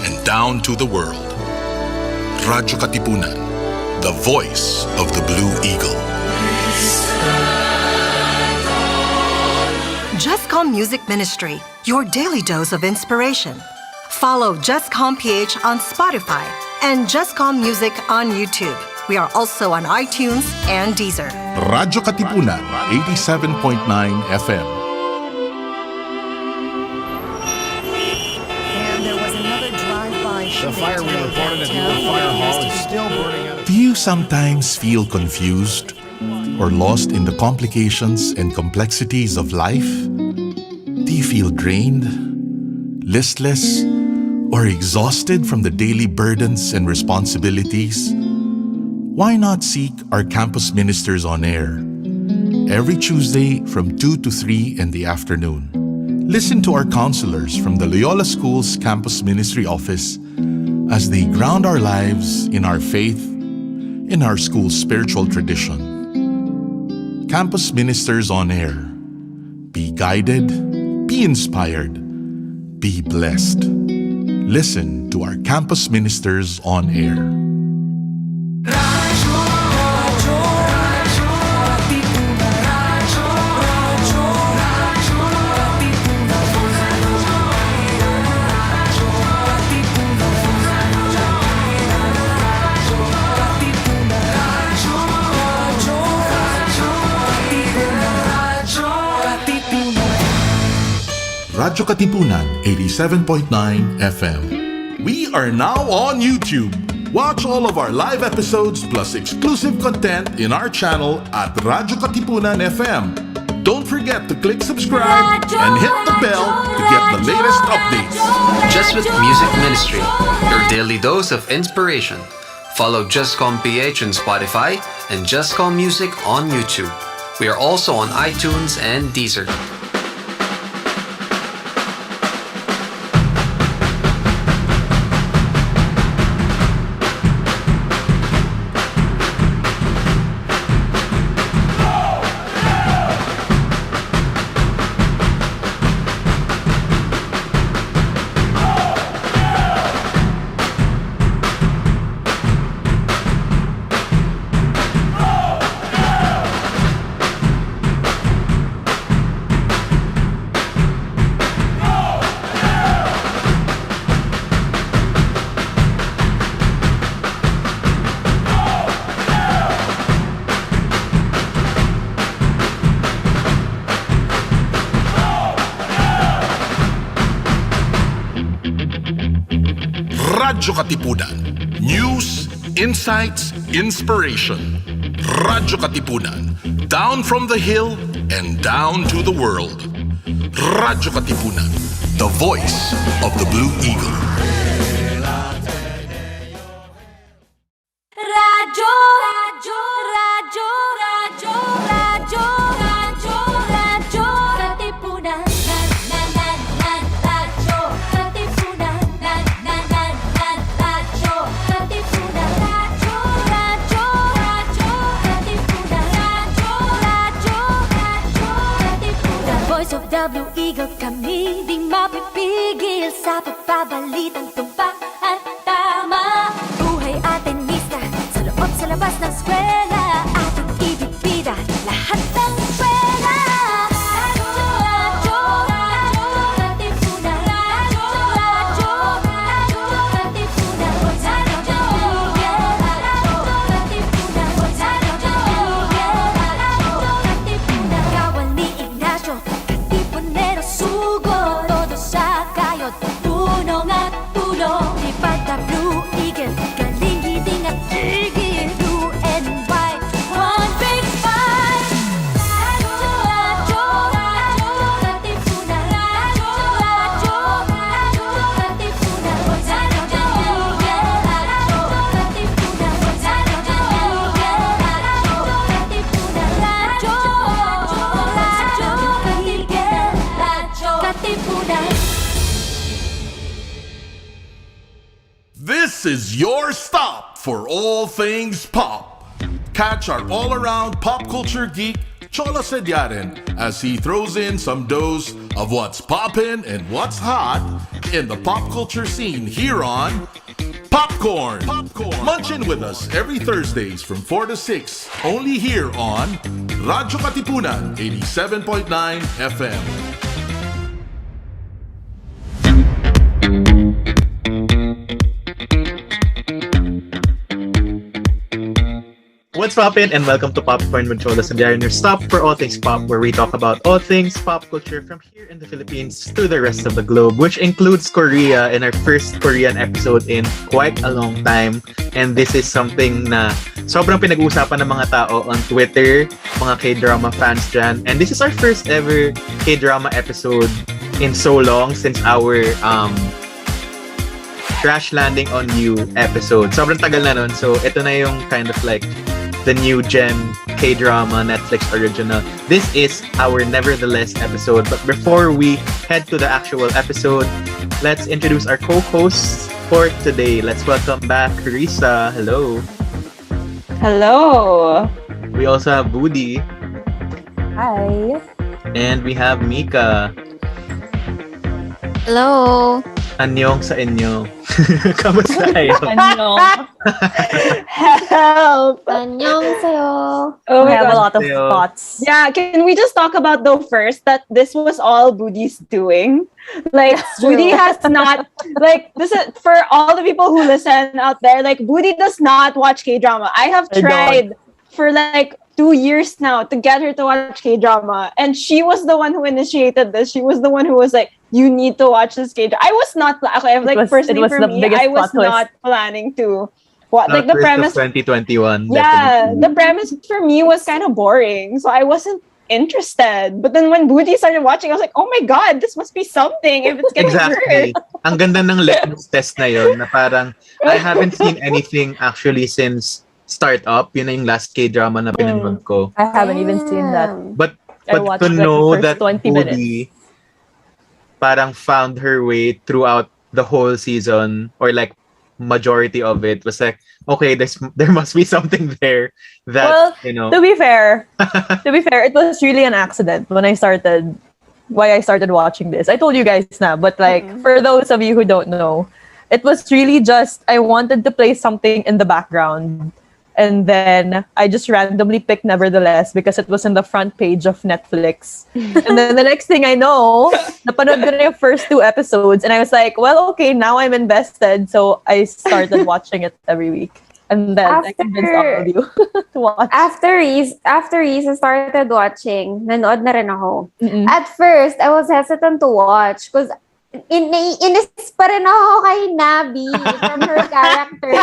and down to the world. Radyo-Katipunan, the voice of the Blue Eagle. Jescom Music Ministry, your daily dose of inspiration. Follow jescom.ph on Spotify and Jescom Music on YouTube. We are also on iTunes and Deezer. Radyo-Katipunan, 87.9 FM. And there was another drive-by The fire we reported at the fire hall is still burning out. Do you sometimes feel confused or lost in the complications and complexities of life? Do you feel drained, listless, or exhausted from the daily burdens and responsibilities? Why not seek our campus ministers on air every Tuesday from 2 to 3 in the afternoon? Listen to our counselors from the Loyola School's Campus Ministry Office as they ground our lives in our faith, in our school's spiritual tradition. Campus Ministers on Air. Be guided, be inspired, be blessed. Listen to our Campus Ministers on Air. Radyo-Katipunan, 87.9 FM. We are now on YouTube. Watch all of our live episodes plus exclusive content in our channel at radyo-katipunan FM. Don't forget to click subscribe and hit the bell to get the latest updates. Jesuit Music Ministry, your daily dose of inspiration. Follow jescom.ph on Spotify and Jescom Music on YouTube. We are also on iTunes and Deezer. Radyo-Katipunan. News, insights, inspiration. Radyo-Katipunan. Down from the hill and down to the world. Radyo-Katipunan. The voice of the Blue Eagle. Radyo, radyo, radyo, radyo, radyo, radyo, radyo, katipunan. Radyo, katipunan. Radyo, katipunan. Radyo, radyo, radyo, katipunan. Radyo, radyo, radyo, katipunan. Voice of the Blue Eagle, kami di mapipigil sa pagbabalitang tumpak at tama. Buhay atin mista sa loob sa labas ng eskwela, ating ibibida lahat ng eskwela. Radyo, radyo, katipunan. Radyo, radyo, radyo, katipunan. Radyo, katipunan. Radyo, katipunan. Kawal ni Ignacio, katipunero sugo. Todo sa kayod, tulong at tulong. Lipad ka Blue Eagle, galing hiding at tigil. Blue and white, one big fight. Radyo, radyo, radyo, katipunan. Radyo, radyo, radyo, katipunan. Radyo, katipunan. Radyo, katipunan. This is your stop for all things pop. catch our all-around pop culture geek, Cholo Sediaren, as he throws in some dose of what's poppin' and what's hot in the pop culture scene here on Popcorn. Munch in with us every Thursdays from 4 to 6, only here on radyo-katipunan 87.9 FM. What's poppin', and welcome to Popcorn with Cholo Sediaren, your stop for all things pop, where we talk about all things pop culture from here in the Philippines to the rest of the globe, which includes Korea in our first Korean episode in quite a long time. And this is something na sobrang pinag-uusapan ng mga tao on Twitter, mga K-drama fans dyan. And this is our first ever K-drama episode in so long since our Crash Landing on You episode. Sobrang tagal na nun. So ito na yung kind of like the new gen K-drama Netflix original. This is our Nevertheless episode. But before we head to the actual episode, let's introduce our co-hosts for today. Let's welcome back Risa. Hello. Hello. We also have Budi. Hi. And we have Mika. Hello. Annyeong sa inyo. Kamusta kayo? Annyeong. Help. Annyeonghaseyo. Oh, we my have a God. lot of thoughts. Yeah, can we just talk about though first that this was all Budi's doing? Like Budi has not this is for all the people who listen out there. Like Budi does not watch K-drama. I have tried for like 2 years now to get her to watch K-drama, and she was the one who initiated this. She was the one who was like, "You need to watch this K-drama." I was not okay. Personally for me, I was not planning to. What like the premise? 2021. Yeah, definitely. the premise for me was kind of boring, so I wasn't interested. But then when Budi started watching, I was like, "Oh my god, this must be something! If it's getting Exactly. hurt." Ang ganda ng litmus test na yun na parang I haven't seen anything actually since Startup. Yun na yung last K-drama na pinanood ko. I haven't even seen that. But watched, to like, know the that first 20 minutes. Budi parang found her way throughout the whole season, or like majority of it, was like, okay, there must be something there that, Well, you know. To be fair, it was really an accident when I started. Why I started watching this. I told you guys na, but like for those of you who don't know, it was really just I wanted to play something in the background, and then I just randomly picked Nevertheless because it was in the front page of Netflix. And then the next thing I know, napanood ko na yung first 2 episodes, and I was like, well, okay, now I'm invested. So I started watching it every week. And then I convinced all of you to watch. After Risa started watching, nanood na rin ako. Mm-mm. At first, I was hesitant to watch because inis pa rin ako kay Nabi from her character.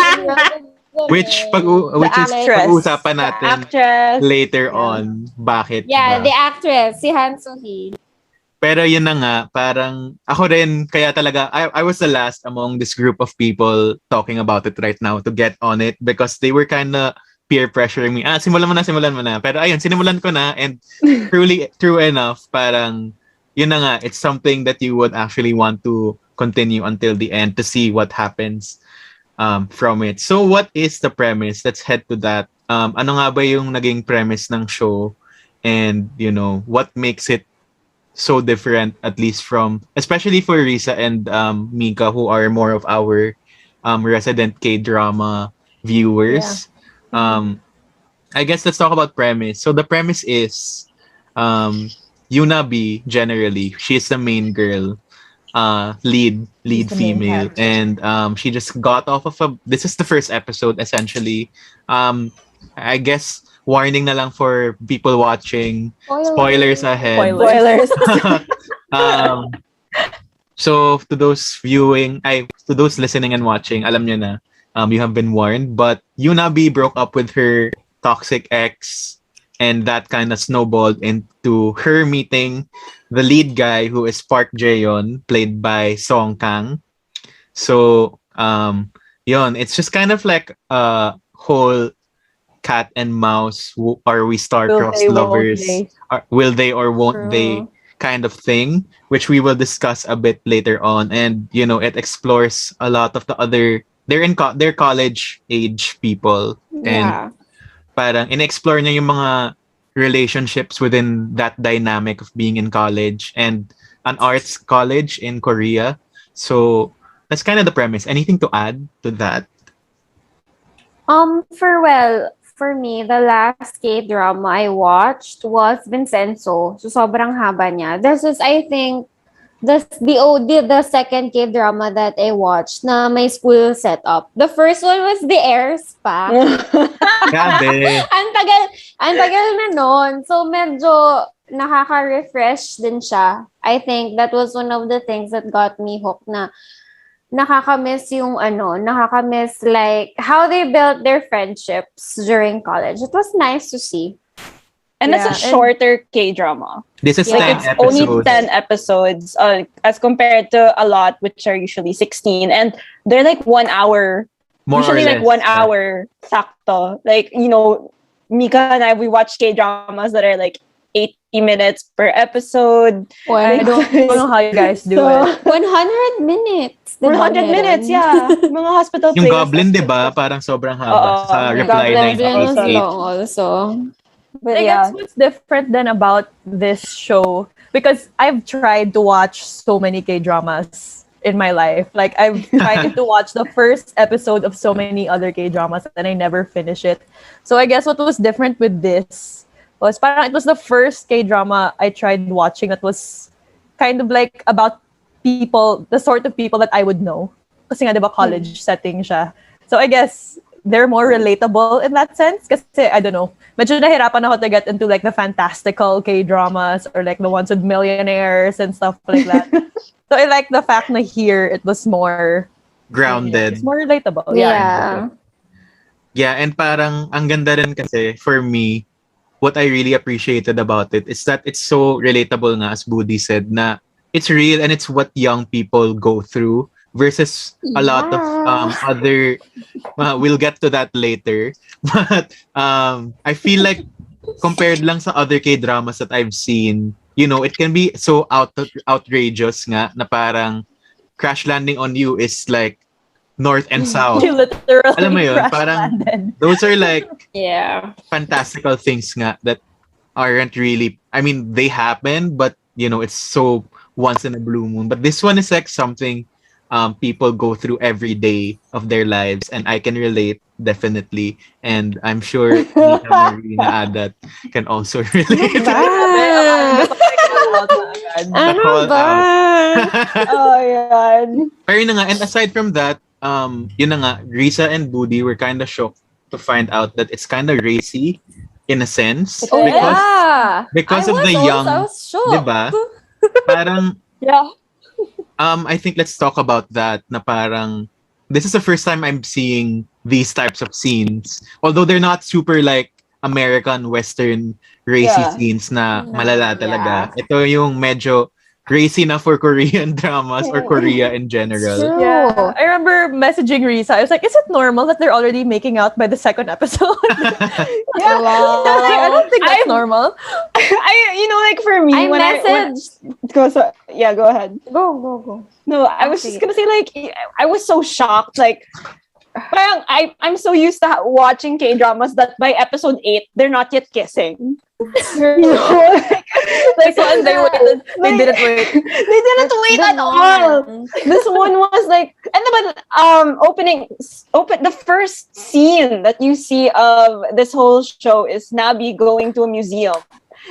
Which is pag-uusapan natin Actress. later on. Bakit Yeah, ba? the actress, si Han So-hee. Pero yun na nga, parang ako rin, kaya talaga, I was the last among this group of people talking about it right now to get on it because they were kind of peer pressuring me. Simulan mo na. Pero ayun, sinimulan ko na, and true enough, parang yun na nga, it's something that you would actually want to continue until the end to see what happens from it. So what is the premise? Let's head to that. Ano nga ba yung naging premise ng show, and you know, what makes it so different, at least from, especially for Risa and Mika, who are more of our resident K-drama viewers. I guess let's talk about premise. So the premise is Yunabi, generally, she's the main girl, lead female, and she just got off of this is the first episode, essentially. I guess warning na lang for people watching. Spoilers ahead. Spoilers. So to those listening and watching, alam nyo na, you have been warned. But Yunabi broke up with her toxic ex, and that kind of snowballed into her meeting the lead guy, who is Park Jaeon, played by Song Kang. So yun, it's just kind of like a whole cat and mouse, are we star-crossed lovers? Will they or won't they kind of thing, which we will discuss a bit later on. And you know, it explores a lot of the other, they're college age people, and parang in-explore niya yung mga relationships within that dynamic of being in college and an arts college in Korea. So that's kind of the premise. Anything to add to that? For me, the last K-drama I watched was Vincenzo. So sobrang haba niya. This is, I think, the second K-drama that I watched na may school setup. The first one was The Heirs pa. Grabe. ang tagal na nun. So medyo nakaka-refresh din siya. I think that was one of the things that got me hooked na nakakamiss like how they built their friendships during college. It was nice to see. And it's a shorter K-drama. This is 10 It's episodes. only 10 episodes as compared to a lot which are usually 16. And they're like 1 hour. More usually or like less, 1 hour. Sakto. Like, Mika and I, we watch K-dramas that are like 80 minutes per episode. I don't know how you guys do it. 100 minutes. 100 minutes, yeah. Mga hospital Yung plays. Goblin, di ba? Parang sobrang haba. Sa yung reply Goblin was 98. long also. But I guess what's different then about this show, because I've tried to watch so many K-dramas in my life. Like, I've tried to watch the first episode of so many other K-dramas and I never finish it. So I guess what was different with this was parang it was the first K-drama I tried watching that was kind of like about people, the sort of people that I would know. Kasi nga, di ba, college setting siya. So I guess they're more relatable in that sense. Kasi, I don't know, medyo nahirapan ako to get into like the fantastical K-dramas or like the ones with millionaires and stuff like that. So I like the fact na here it was more Grounded. It's more relatable. Yeah. Yeah, and parang ang ganda rin kasi for me, what I really appreciated about it is that it's so relatable nga, as Budi said, na it's real and it's what young people go through versus a lot of other, we'll get to that later. But I feel like compared lang sa other K-dramas that I've seen, it can be so outrageous nga na parang Crash Landing on You is like north and south. You literally Alam mo yun, crash parang landed. those are like Yeah. fantastical things nga that aren't really, I mean, they happen, but it's so once in a blue moon. But this one is like something people go through every day of their lives, and I can relate definitely, and I'm sure Nika Marina Adat can also relate. Ano ba? Oh, yan. Pero yun na nga, and aside from that, yun na nga, Risa and Budi were kind of shocked to find out that it's kind of racy in a sense. Oh, yeah. Because I of the was young, also shocked. diba? Parang, Yeah. I think let's talk about that na parang, this is the first time I'm seeing these types of scenes. Although they're not super like American Western racy scenes na malala talaga. Ito yung medyo racy na for Korean dramas or Korea in general. True. Yeah. I remember messaging Risa. I was like, is it normal that they're already making out by the second episode? Yeah. I don't think that's normal. Like for me, I when messaged. go ahead. Go. No, I was just gonna say, like, I was so shocked. Like, parang I'm so used to watching K-dramas that by episode 8, they're not yet kissing. Like, so, and they waited. They didn't wait. They didn't wait at all. This one was like, and the first scene that you see of this whole show is Nabi going to a museum,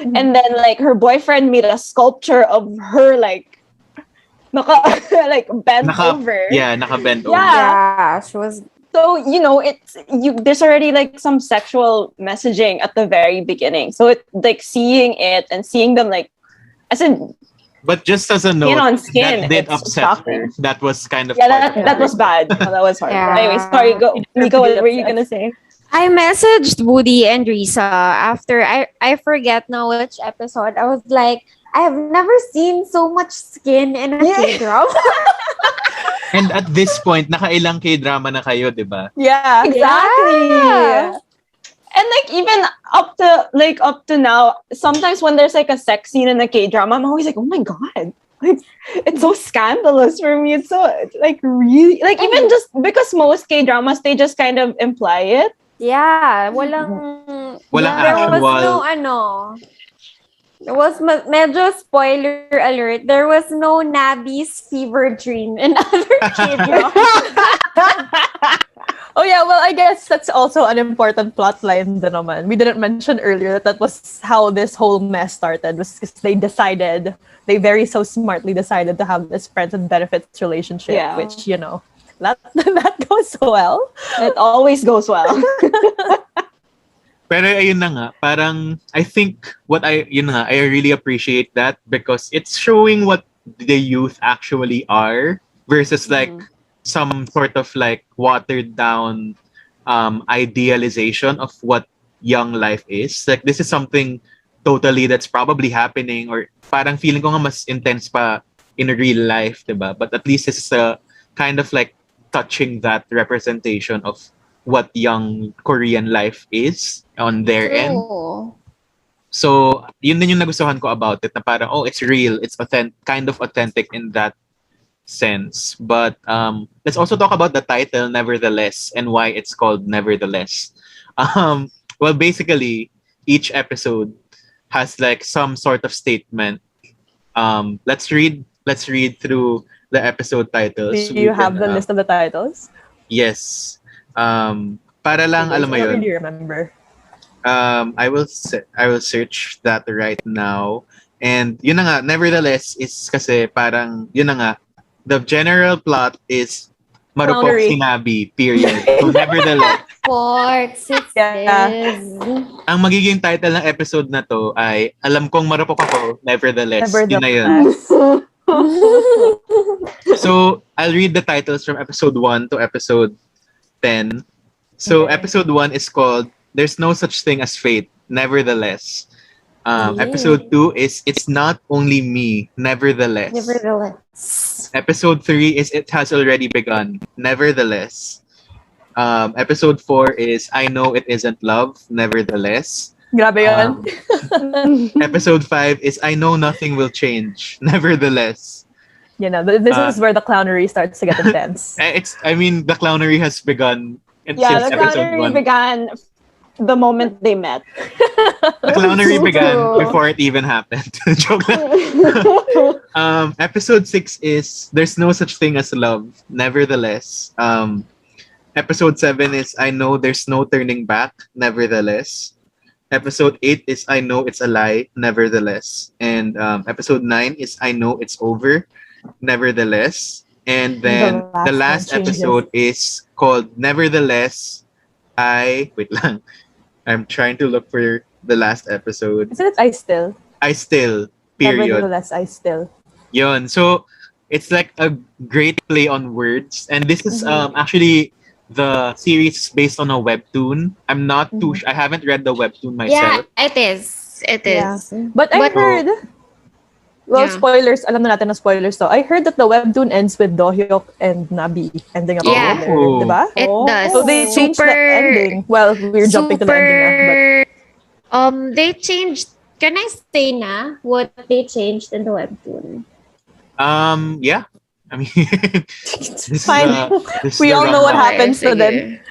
and then like her boyfriend made a sculpture of her like bent over. Yeah, naka-bent over. Yeah, she was. So, there's already like some sexual messaging at the very beginning. So it like seeing it and seeing them like, as in, But just as a note, skin on skin, that did it's upset shocking. her. That was kind of that was bad. Oh, that was hard. Yeah. Anyway, sorry, go Nico, what were you gonna say? I messaged Woody and Risa after I forget now which episode. I was like, I have never seen so much skin in a K-drama. And at this point, nakailang K-drama na kayo, di ba? Yeah. Exactly. Yeah. And like even up to now, sometimes when there's like a sex scene in a K-drama, I'm always like, oh my god. Like, it's so scandalous for me. It's so like really like even just because most K-dramas they just kind of imply it. Yeah, walang Walang There was actual. no There was medyo spoiler alert. There was no Nabi's fever dream and other K-dramas. Oh yeah, well I guess that's also an important plot line din naman. We didn't mention earlier that that was how this whole mess started. Was because they very so smartly decided to have this friends and benefits relationship, Yeah. which that goes well. It always goes well. Pero ayun na nga, parang I think I really appreciate that because it's showing what the youth actually are versus like some sort of like watered down idealization of what young life is. Like this is something totally that's probably happening or parang feeling ko nga mas intense pa in real life, diba? But at least it's a kind of like touching that representation of what young Korean life is on their end. So, yun din yung nagustuhan ko about it na parang, it's real, it's kind of authentic in that sense. But let's also talk about the title, Nevertheless, and why it's called Nevertheless. Well, basically, each episode has like some sort of statement. Let's read through the episode titles. Do you have the list of the titles? Yes. Para lang, alam mo I yun. don't really remember. I will search that right now. And yun na nga, nevertheless, is kasi parang, yun na nga, the general plot is Marupok Clownery. sinabi, period. So nevertheless, Sports, it Yeah. is. ang magiging title ng episode na to ay Alam Kong Marupok Ako, Nevertheless. Yun na yun. So, I'll read the titles from episode 1 to episode 10. So, episode 1 is called There's No Such Thing as Fate, Nevertheless. Episode 2 is It's Not Only Me, Nevertheless. Nevertheless. Episode 3 is It Has Already Begun, Nevertheless. Episode 4 is I Know It Isn't Love, Nevertheless. Grabe yun. Episode 5 is I Know Nothing Will Change, Nevertheless. This is where the clownery starts to get intense. The clownery has begun since Yeah, the episode clownery 1. began the moment they met. The clownery began before it even happened. Joke lang. Episode 6 is There's No Such Thing as Love, Nevertheless. Episode 7 is I Know There's No Turning Back, Nevertheless. Episode 8 is I Know It's a Lie, Nevertheless. And episode 9 is I Know It's Over, Nevertheless. And then the last episode is called Nevertheless. Wait lang. I'm trying to look for the last episode. Isn't it I Still? I Still, period. Nevertheless, I Still. Yun. So, it's like a great play on words. And this is actually the series is based on a webtoon. I'm not too I haven't read the webtoon Yeah, myself. it is. It is. But I heard, well, Yeah. spoilers, alam na natin na spoilers to. I heard that the webtoon ends with Dohyuk and Nabi ending up Yeah. together, diba? It does. So they changed the ending. Well, we're jumping to the ending now, They changed. Can I say na what they changed in the webtoon? Yeah. I mean, this Fine. this is We the all know what rundown. happens to them.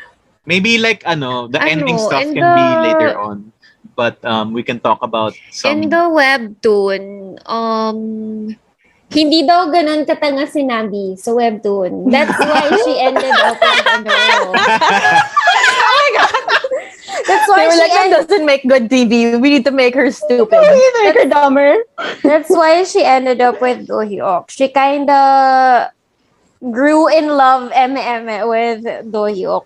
Maybe like the ending stuff in can be later on. But we can talk about some. In the webtoon, hindi daw ganun katanga si Nabi sa webtoon. That's why she ended up with Oh my God. That's They why were like, that doesn't make good TV. We need to make her stupid. Make her dumber. That's why she ended up with Do Hyuk. She kinda grew in love with Do Hyuk.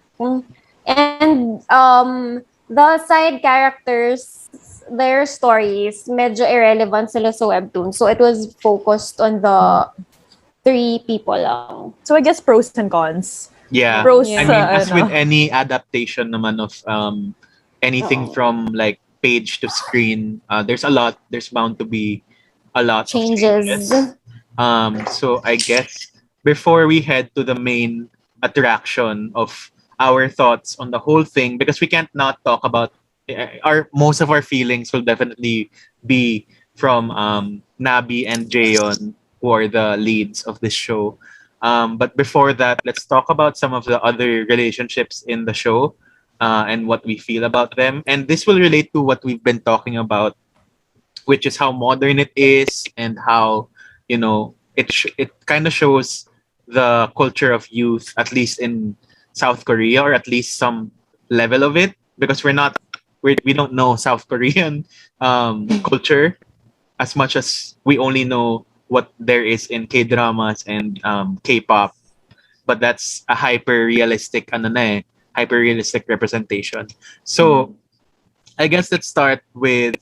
And the side characters, their stories, medyo irrelevant sila sa webtoon. So it was focused on the 3 people lang. So I guess pros and cons. Yeah. Pros, I mean, as with any adaptation naman of anything from like page to screen, there's bound to be a lot Changes. of changes. So I guess before we head to the main attraction of our thoughts on the whole thing, because we can't not talk about most of our feelings will definitely be from Nabi and Jaeon, who are the leads of this show. But before that, let's talk about some of the other relationships in the show. and what we feel about them. And this will relate to what we've been talking about, which is how modern it is and how, it kind of shows the culture of youth, at least in South Korea, or at least some level of it, because we don't know South Korean culture as much as we only know what there is in K-dramas and K-pop. But that's a hyper-realistic representation. So, I guess let's start with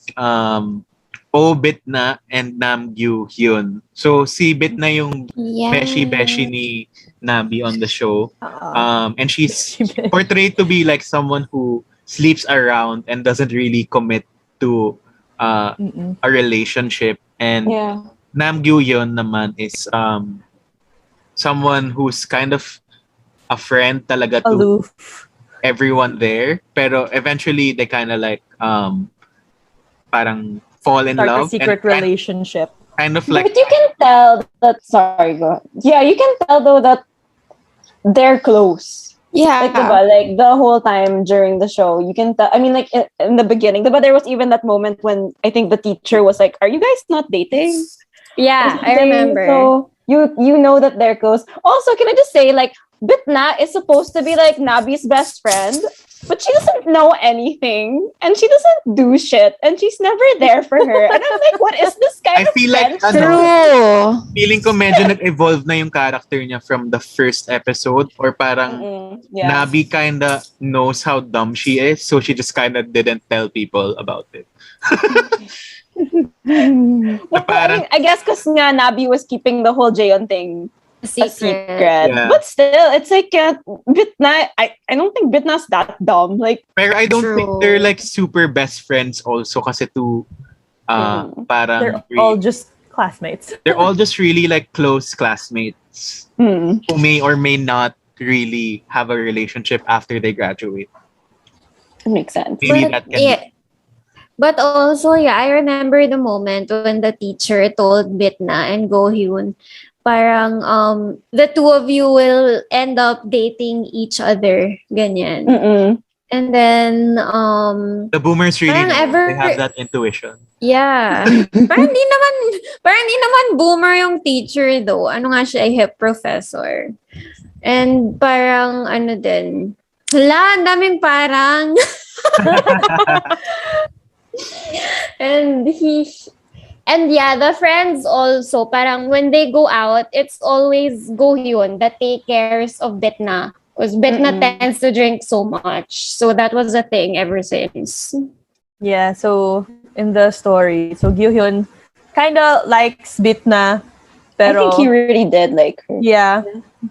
Oh Bitna and Nam Gyu Hyun. So, si Bitna yung beshi ni Nabi on the show. And she's portrayed to be like someone who sleeps around and doesn't really commit to a relationship. And Nam Gyu Hyun naman is someone who's kind of a friend talaga to Aloof. everyone there, pero eventually they kind of like parang fall in Start love a secret relationship. kind of like But you can tell that. Sorry, go ahead. Yeah, you can tell though that they're close. Yeah. Like, diba, like the whole time during the show, you can tell. I mean, like in the beginning, but there was even that moment when I think the teacher was like, "Are you guys not dating?" Yeah, I remember. So you know that they're close. Also, can I just say, like, Bitna is supposed to be like Nabi's best friend, but she doesn't know anything and she doesn't do shit and she's never there for her. And I'm like, what is this kind I of feel like friendship? feeling ko medyo nag-evolve na yung character niya from the first episode, or parang Yeah. Nabi kinda knows how dumb she is, so she just kinda didn't tell people about it. Well, I guess because Nabi was keeping the whole Jayon thing a secret. Yeah. But still, it's like Bitna. I don't think Bitna's that dumb. Like, Pero I don't think they're like super best friends also, kasi to parang They're all just classmates. they're all just really like close classmates who may or may not really have a relationship after they graduate. it makes sense. Maybe But, that can yeah. But also, I remember the moment when the teacher told Bitna and Go Hyun, parang the two of you will end up dating each other, ganyan. And then the boomers really parang know. They have that intuition. yeah. parang di naman boomer yung teacher though. Ano nga siya, hip professor. And parang ano din. Hala, ang daming parang and the friends also, parang when they go out, it's always Go Hyun that take cares of Bitna. Because Bitna tends to drink so much. So that was a thing ever since. Yeah, so in the story, so Gyu-hyun kind of likes Bitna, pero I think he really did like her. yeah,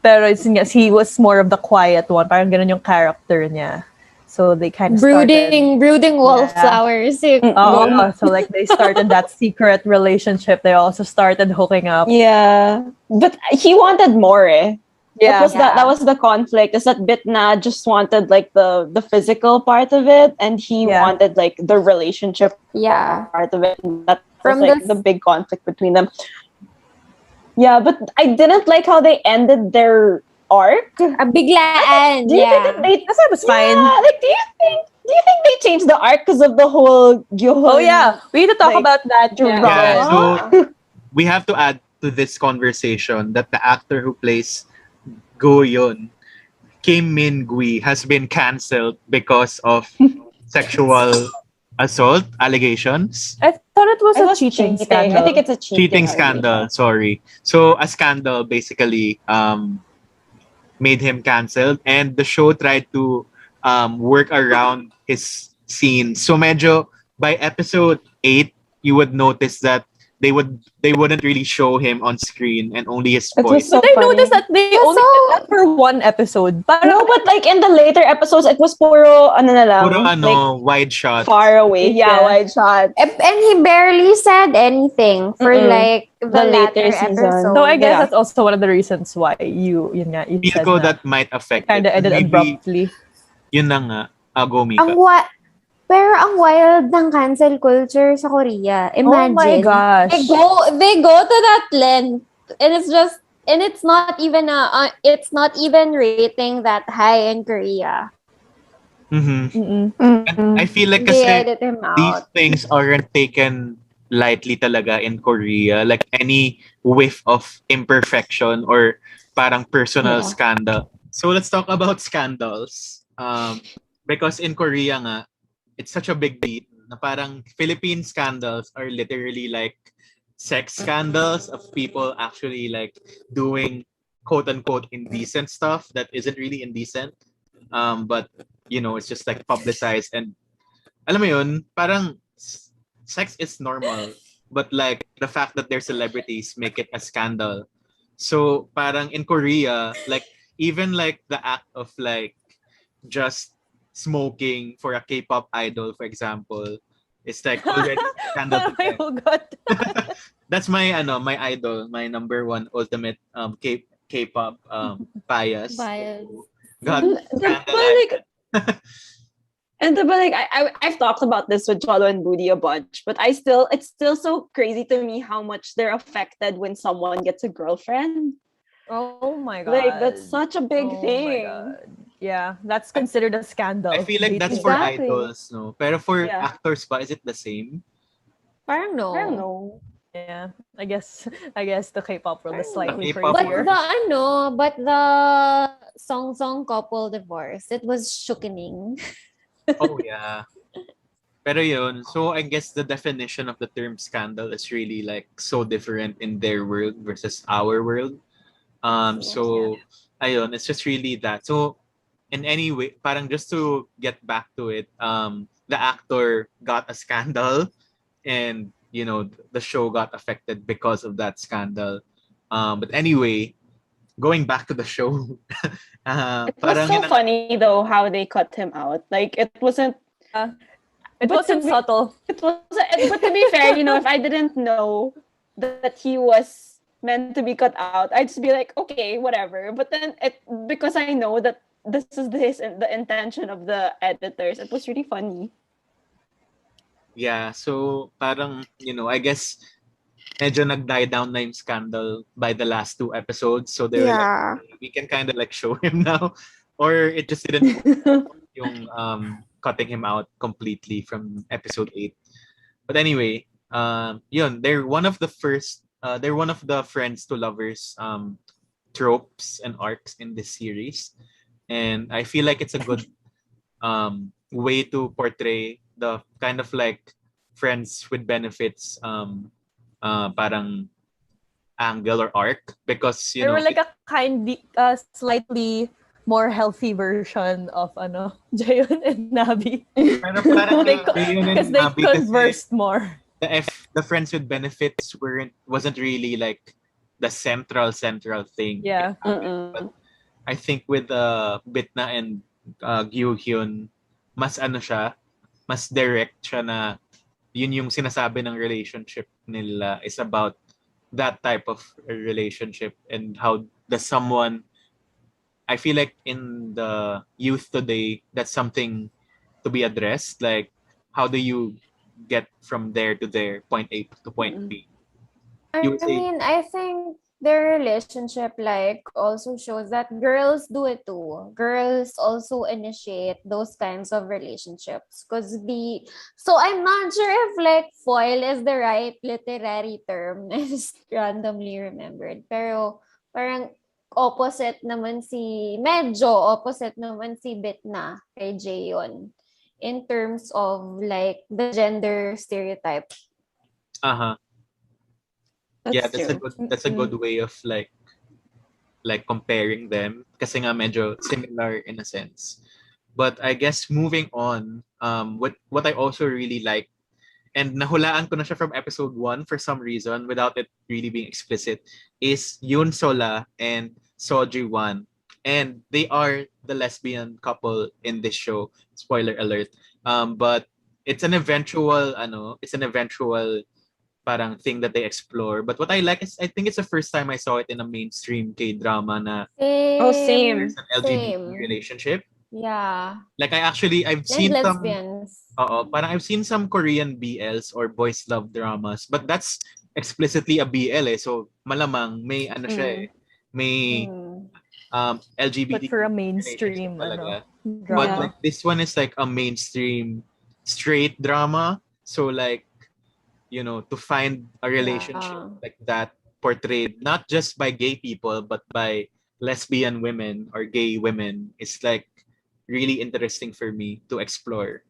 pero it's, yes, he was more of the quiet one. Parang ganun yung character niya. So they kind of Brooding wallflowers. Oh, so like they started that secret relationship. They also started hooking up. Yeah, but he wanted more. Yeah, that was the conflict. Is that Bitna just wanted like the physical part of it, and he wanted like the relationship part of it. And that was like the big conflict between them. Yeah, but I didn't like how they ended their arc. Biglaan. Do you think that they? That was fine. Yeah, like do you think they changed the arc because of the whole Gyohon? Oh yeah, we need to talk about that. Yeah, so we have to add to this conversation that the actor who plays Go Yun, Kim Min Gui, has been cancelled because of sexual assault allegations. I thought it was a cheating scandal. I think it's a Cheating scandal, sorry. So a scandal basically made him cancelled, and the show tried to work around his scene. So medyo by episode 8, you would notice that they wouldn't really show him on screen and only his voice. But I noticed that they only did that for one episode. No, but like in the later episodes, it was puro ano na lang. Puro like, wide shot. Far away. Yeah, wide shot. And he barely said anything for like the later season. episode. So I guess that's also one of the reasons why you Feel said ko that might affect kind of it. ended Maybe, abruptly. Yun na nga. Go Mika. Pero ang wild ng cancel culture sa Korea. Imagine. Oh my gosh. They go to that length, and it's not even rating that high in Korea. And I feel like They kasi edit him these out. things aren't taken lightly talaga in Korea. Like any whiff of imperfection or parang personal Yeah. scandal. So let's talk about scandals. Because in Korea nga, it's such a big deal na parang Philippine scandals are literally like sex scandals of people actually like doing quote unquote indecent stuff that isn't really indecent. But you know, it's just like publicized and alam mo yun, parang sex is normal, but like the fact that they're celebrities make it a scandal. So parang in Korea, like even like the act of like just smoking for a K-pop idol, for example, it's like already a scandal to I them. forgot. That's my idol, my number one ultimate K-pop bias. Bias. Got But scandalized. like, but like I've talked about this with Cholo and Booty a bunch, but it's still so crazy to me how much they're affected when someone gets a girlfriend. Oh my god. Like that's such a big Oh my thing. god. Yeah, that's considered a scandal. I feel like that's dating. for Exactly. idols, no? Pero for Yeah. actors pa, is it the same? Parang no. I don't know. Yeah, I guess the K-pop world is slightly K-pop But crazier. the song couple divorce, it was shookening. Oh, yeah. Pero yun, so I guess the definition of the term scandal is really like so different in their world versus our world. So, ayun, it's just really that. So, in any way, parang just to get back to it, the actor got a scandal and, you know, the show got affected because of that scandal. But anyway, going back to the show, It was parang so funny though how they cut him out. Like it wasn't. It But wasn't to be- subtle. It was. But to be fair, if I didn't know that he was meant to be cut out, I'd just be like, okay, whatever. But then because I know that this is the intention of the editors, it was really funny. yeah, so parang, you know, I guess medyo nag-die down na yung scandal by the last 2 episodes. So they were like, "Okay, we can kind of like show him now." Or it just didn't yung cutting him out completely from episode 8. But anyway, yun, they're one of the friends to lovers tropes and arcs in this series. And I feel like it's a good way to portray the kind of like friends with benefits parang angle or arc because you They know were like a slightly more healthy version of Jayon and Nabi. pero parang Because they conversed more. the friends with benefits wasn't really like the central thing. Yeah. But I think with Bitna and Gyu Hyun, mas mas direct siya na yun yung sinasabi ng relationship nila is about that type of relationship and how does someone I feel like in the youth today that's something to be addressed, like how do you get from there to there, point A to point B. You would say- I think their relationship like also shows that girls do it too. Girls also initiate those kinds of relationships so I'm not sure if like foil is the right literary term. I just randomly remembered. Pero parang medyo opposite naman si Bitna kay Jayon in terms of like the gender stereotype. Uh-huh. Yeah, true. that's a good way of like comparing them kasi nga medyo similar in a sense. But I guess moving on, what I also really like and nahulaan ko na siya from episode 1 for some reason without it really being explicit is Yoon Sola and Soji Wan. And they are the lesbian couple in this show. Spoiler alert. But it's an eventual parang thing that they explore. But what I like is I think it's the first time I saw it in a mainstream K-drama na Same. there's an LGBT Same. relationship. Yeah. Like I've And seen some lesbians. parang I've seen some Korean BLs or boys love dramas, but that's explicitly a BL eh. So malamang may siya eh. May LGBT But for a mainstream, relationship talaga. But Yeah. like this one is like a mainstream straight drama. So like, to find a relationship Yeah. like that portrayed not just by gay people but by lesbian women or gay women is like really interesting for me to explore.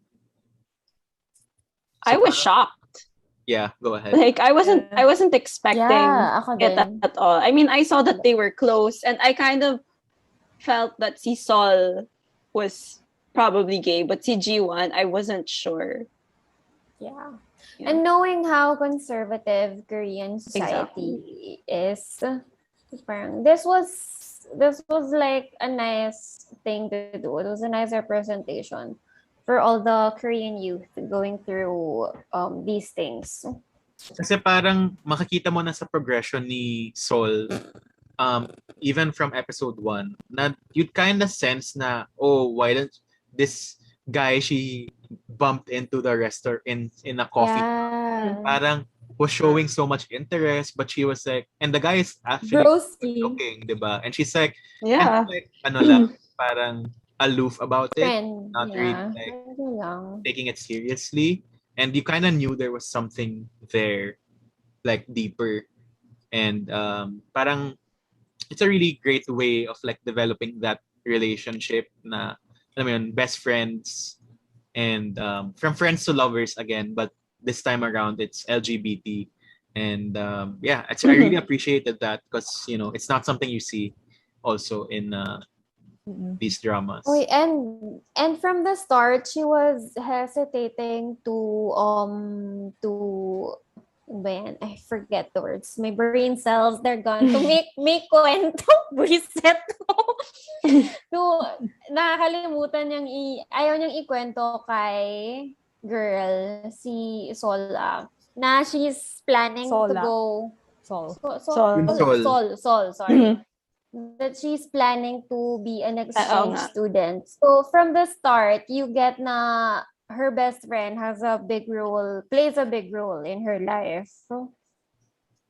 I So was parang, shocked. yeah, go ahead. Like I wasn't expecting Yeah, ako it din. at all. I mean, I saw that they were close, and I kind of felt that si Sol was probably gay, but si G1, I wasn't sure. Yeah. Yeah. And knowing how conservative Korean society is, parang this was like a nice thing to do. It was a nice representation for all the Korean youth going through these things. Kasi parang makikita mo na sa progression ni Sol, even from episode 1, na you'd kind of sense na, oh, why don't this guy she bumped into the restaurant in a coffee Yeah. parang was showing so much interest, but she was like, and the guy is actually Broski. looking, diba? And she's like, Yeah. and like, ano lang, parang aloof about it, Friend. not really Yeah. like Ano lang. taking it seriously. And you kind of knew there was something there, like deeper. And parang it's a really great way of like developing that relationship na, alam mo yun, best friends and from friends to lovers again, but this time around it's LGBT. And yeah, I really appreciated that because it's not something you see also in these dramas. Oh, and from the start, she was hesitating to ba yan? I forget the words. My brain cells, they're gone. To make kwento, buisit ko. To, nakakalimutan ayaw niyang ikwento kay girl, si Sola, na she's planning to Sola. go. Sol. Sol, sorry. That she's planning to be an exchange nga. student. So from the start, you get na her best friend plays a big role in her life. So,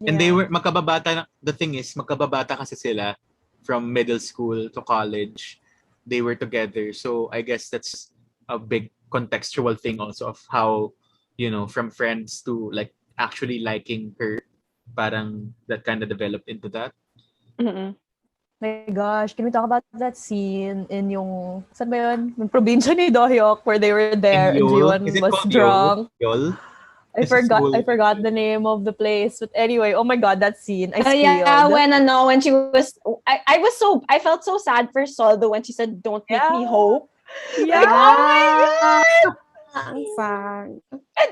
And they were magkababata. The thing is, magkababata kasi sila from middle school to college. They were together. So I guess that's a big contextual thing also of how, from friends to like actually liking her. Parang that kind of developed into that. Mm-mm. My gosh, can we talk about that scene in yung, saan ba yun? Yung probinsya ni Dohyuk where they were there and Yol? Jiwon Is it was called drunk. Yol? I Is it school? forgot the name of the place. But anyway, oh my god, that scene. I squealed. Yeah, when she was, I felt so sad for Soldo when she said, "Don't make me hope." Yeah. Like, oh my god. ang sad. And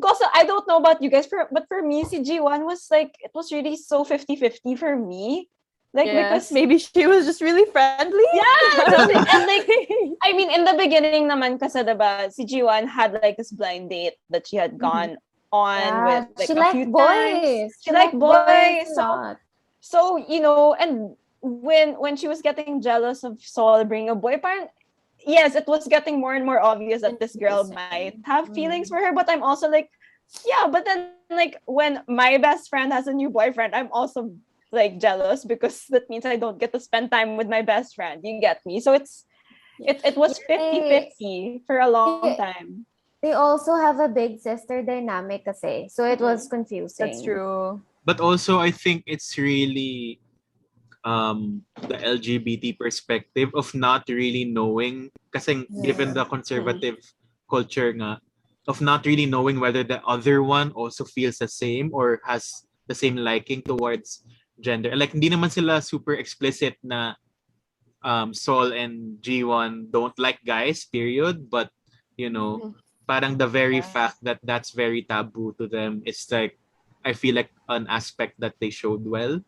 also, I don't know about you guys, but for me, si G1 was like, it was really so 50-50 for me. Like, Because because maybe she was just really friendly. yeah, and like, I mean, in the beginning naman kasi diba, si G1 had like this blind date that she had gone on with like she a liked few boys. times. She liked boys. a lot. So, and when she was getting jealous of Sol bringing a boy, parang, yes, it was getting more and more obvious that this girl might have feelings for her, but I'm also like, yeah, but then like when my best friend has a new boyfriend, I'm also like jealous because that means I don't get to spend time with my best friend. You get me? So it was 50-50 for a long time. They also have a big sister dynamic kasi. So it was confusing. That's true. But also, I think it's really the LGBT perspective of not really knowing, kasi given the conservative culture nga, of not really knowing whether the other one also feels the same or has the same liking towards gender. Like, hindi naman sila super explicit na Sol and G1 don't like guys, period. But, parang the very fact that that's very taboo to them is like, I feel like an aspect that they showed well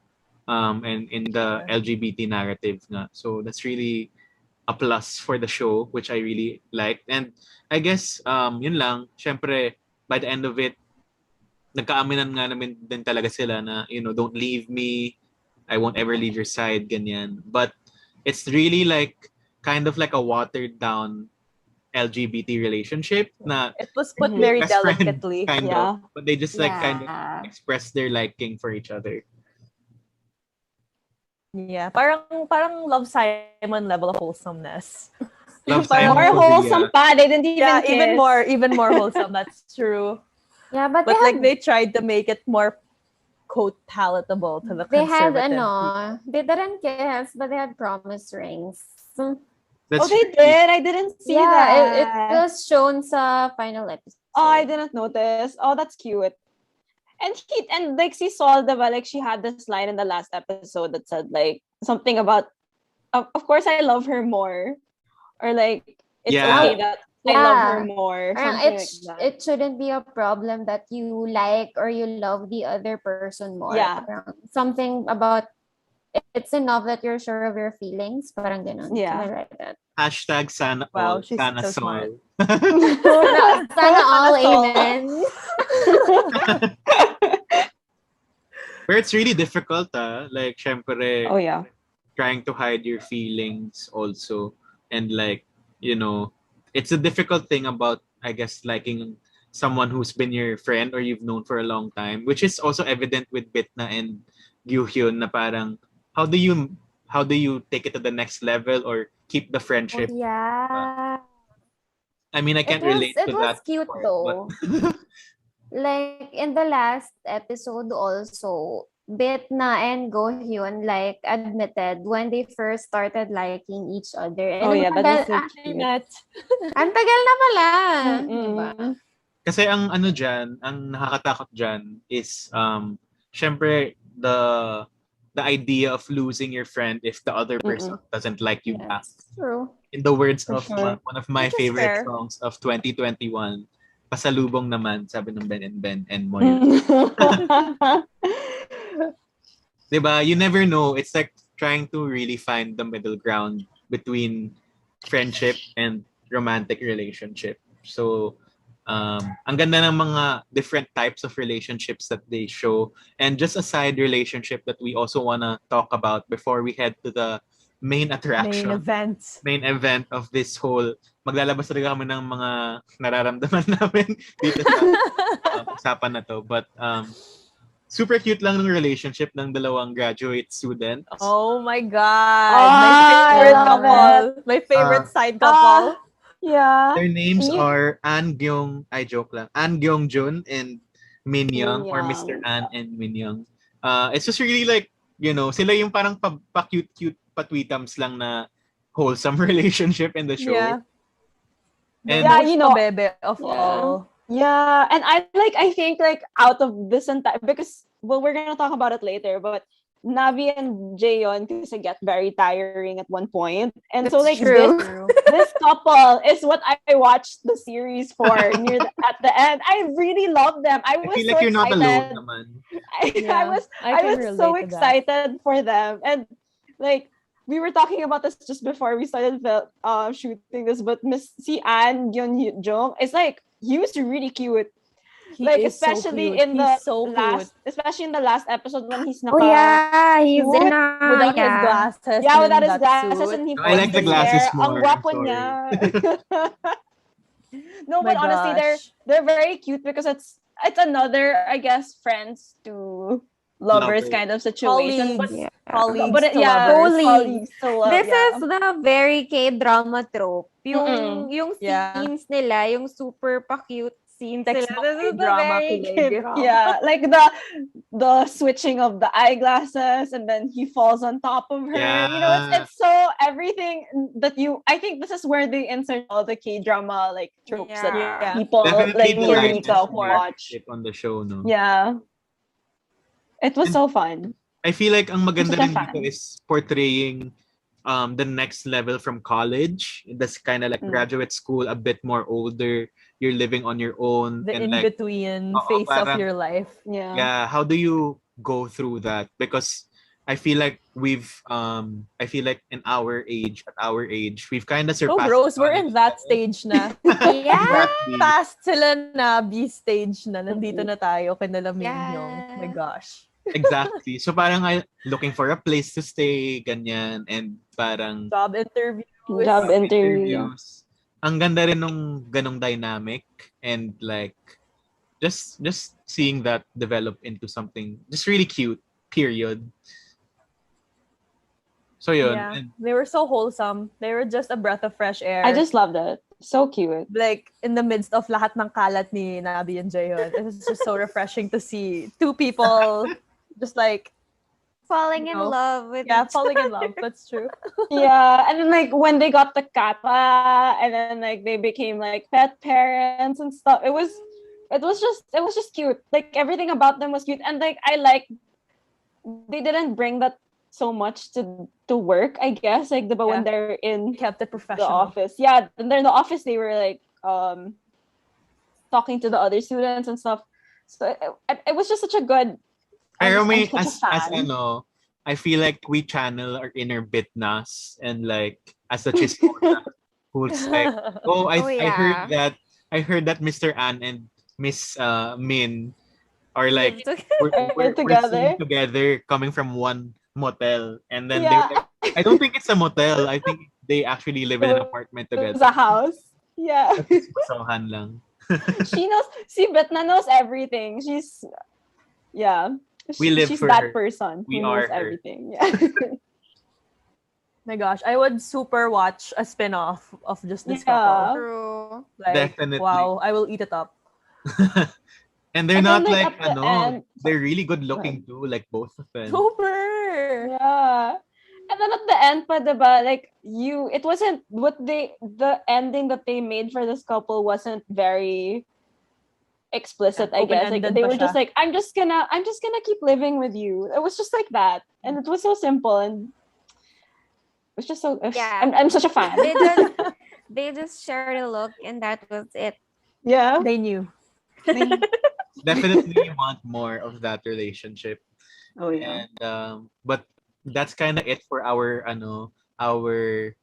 and in the LGBT narrative nga. So that's really a plus for the show, which I really liked. And I guess, yun lang, syempre, by the end of it, nagkaaminan nga namin din talaga sila na, don't leave me, I won't ever leave your side, ganyan. But it's really like, kind of like a watered down LGBT relationship na It was put very best friend, delicately. kind Yeah. of. But they just like kind of express their liking for each other. Yeah, parang Love Simon level of wholesomeness. Love More triangle, wholesome Korea. pa. They didn't even Yeah, kiss. even more wholesome. That's true. Yeah, but But like they tried to make it more quote palatable to the they had conservative. they didn't kiss, but they had promise rings. That's Oh, they did. I didn't see that. It was shown sa final episode. Oh, I didn't notice. Oh, that's cute. And like she saw like she had this line in the last episode that said like something about of course I love her more. Or like it's Yeah. okay that I love her more. Something like that. It shouldn't be a problem that you like or you love the other person more. Yeah. Parang something about it's enough that you're sure of your feelings. Parang ganun. Yeah. Can I write that? Hashtag sana Wow, all, she's sana so sol. smart. Sana all, all. amen. Where it's really difficult, like, syempre, Oh yeah. trying to hide your feelings also. And like, it's a difficult thing about, I guess, liking someone who's been your friend or you've known for a long time, which is also evident with Bitna and Gyuhyun na parang, how do you take it to the next level or keep the friendship? Yeah. I mean, I can't relate It to was that. cute part, though. but- Like in the last episode also, Bitna and Gohyun like admitted when they first started liking each other. And Oh yeah, that was so They cute. met. ang tagal na pala. Mm-mm. Diba? Kasi ang nakakatakot dyan is, syempre, the idea of losing your friend if the other person doesn't like you back. Yes, true. In the words For of sure. one of my Which is favorite fair. songs of 2021, pasalubong naman, sabi ng Ben and Moira. Diba? You never know. It's like trying to really find the middle ground between friendship and romantic relationship. So, ang ganda ng mga different types of relationships that they show. And just a side relationship that we also want to talk about before we head to the main attraction. Main event of this whole, maglalabas talaga kami ng mga nararamdaman namin dito sa usapan na to. But super cute lang ng relationship ng dalawang graduate students. Oh my God. Oh, my favorite I love couple. My favorite side couple. Yeah. Their names are An Gyong Jun and Min Young, or Mr. An and Min Young. It's just really like, sila yung parang pa-cute patwitams lang na wholesome relationship in the show. Yeah. And The bebe of all. Yeah, and I think like out of this entire, because we're gonna talk about it later, but Navi and Jaeyeon kasi get very tiring at one point, and so like this couple is what I watched the series for at the end. I really love them. I was feel so like you're not excited. alone naman. I was so excited for them, and like we were talking about this just before we started shooting this, but si An Yeon-jung is like, he was really cute. Especially in the last episode when he's Oh yeah, he's in without his glasses. Yeah, without his that glasses, suit. and he I like the glasses more. Ang gwapo Sorry. niya. No, My but honestly, gosh. they're very cute because it's another, I guess, friends to lovers Lovers. kind of situation. Colleagues But to yeah, lovers. colleagues to love. This yeah. is the very K-drama trope. Yung Yeah. scenes nila, yung super pa-cute scenes nila. Textbook This is the K-drama very kilig. K-drama. Yeah, like the switching of the eyeglasses, and then he falls on top of her. Yeah. It's so everything that I think this is where they insert all the K-drama like tropes that Yeah. people Definitely like the need to lightness watch. on the show, no? Yeah, it was And- so fun. I feel like ang maganda Such a rin dito fan. is portraying the next level from college. That's kind of like graduate school, a bit more older. You're living on your own. The and like, in-between Oo, phase of parang- your life. Yeah. how do you go through that? Because I feel like I feel like at our age, we've kind of So surpassed. bros, we're college in that level. stage na. Yeah. Exactly. Past sila na B stage na. Nandito na tayo. Kinalamin Yeah. yung, oh my gosh. Exactly. So parang looking for a place to stay, ganyan, and parang Job interview. Job interview. interviews. Ang ganda rin nung ganong dynamic, and like just seeing that develop into something just really cute, period. So yun. Yeah. And They were so wholesome. They were just a breath of fresh air. I just loved it. So cute. like in the midst of lahat ng kalat ni Nabi and Jaehyun. It was just so refreshing to see two people just like Falling in love with falling in love. That's true. Yeah, and then like when they got the kappa, and then like they became like pet parents and stuff. It was just cute. Like everything about them was cute, and like they didn't bring that so much to work. I guess like but when they're in Kept it the professional. office, yeah, and they're in the office. They were like talking to the other students and stuff. So it was just such a good. Pero I'm may, such a as fan. I feel like we channel our inner Bitnas and like as a chismosa who's like, I heard that Mr. An and Miss Min are like we're together. seen together coming from one motel, and then Yeah. they're like, I don't think it's a motel. I think they actually live in an apartment It together. was a house. Yeah. Sohan lang. She knows. See, Betna knows everything. She's She's that her. person We who are knows her. everything. Yeah. My gosh, I would super watch a spin-off of just this Yeah. couple. True. Like, Definitely. wow, I will eat it up. And they're And not then, like like, at the end- they're really good looking too, like both of them. Super. Yeah. And then at the end, pa, diba, like it wasn't the ending that they made for this couple wasn't very explicit, I guess. Like Open-ended they pa were just siya. like, I'm just gonna keep living with you. It was just like that, and it was so simple, and it was just so. Yeah. I'm such a fan. They just shared a look, and that was it. Yeah. They knew. Definitely want more of that relationship. Oh yeah. And but that's kind of it for our anong tawag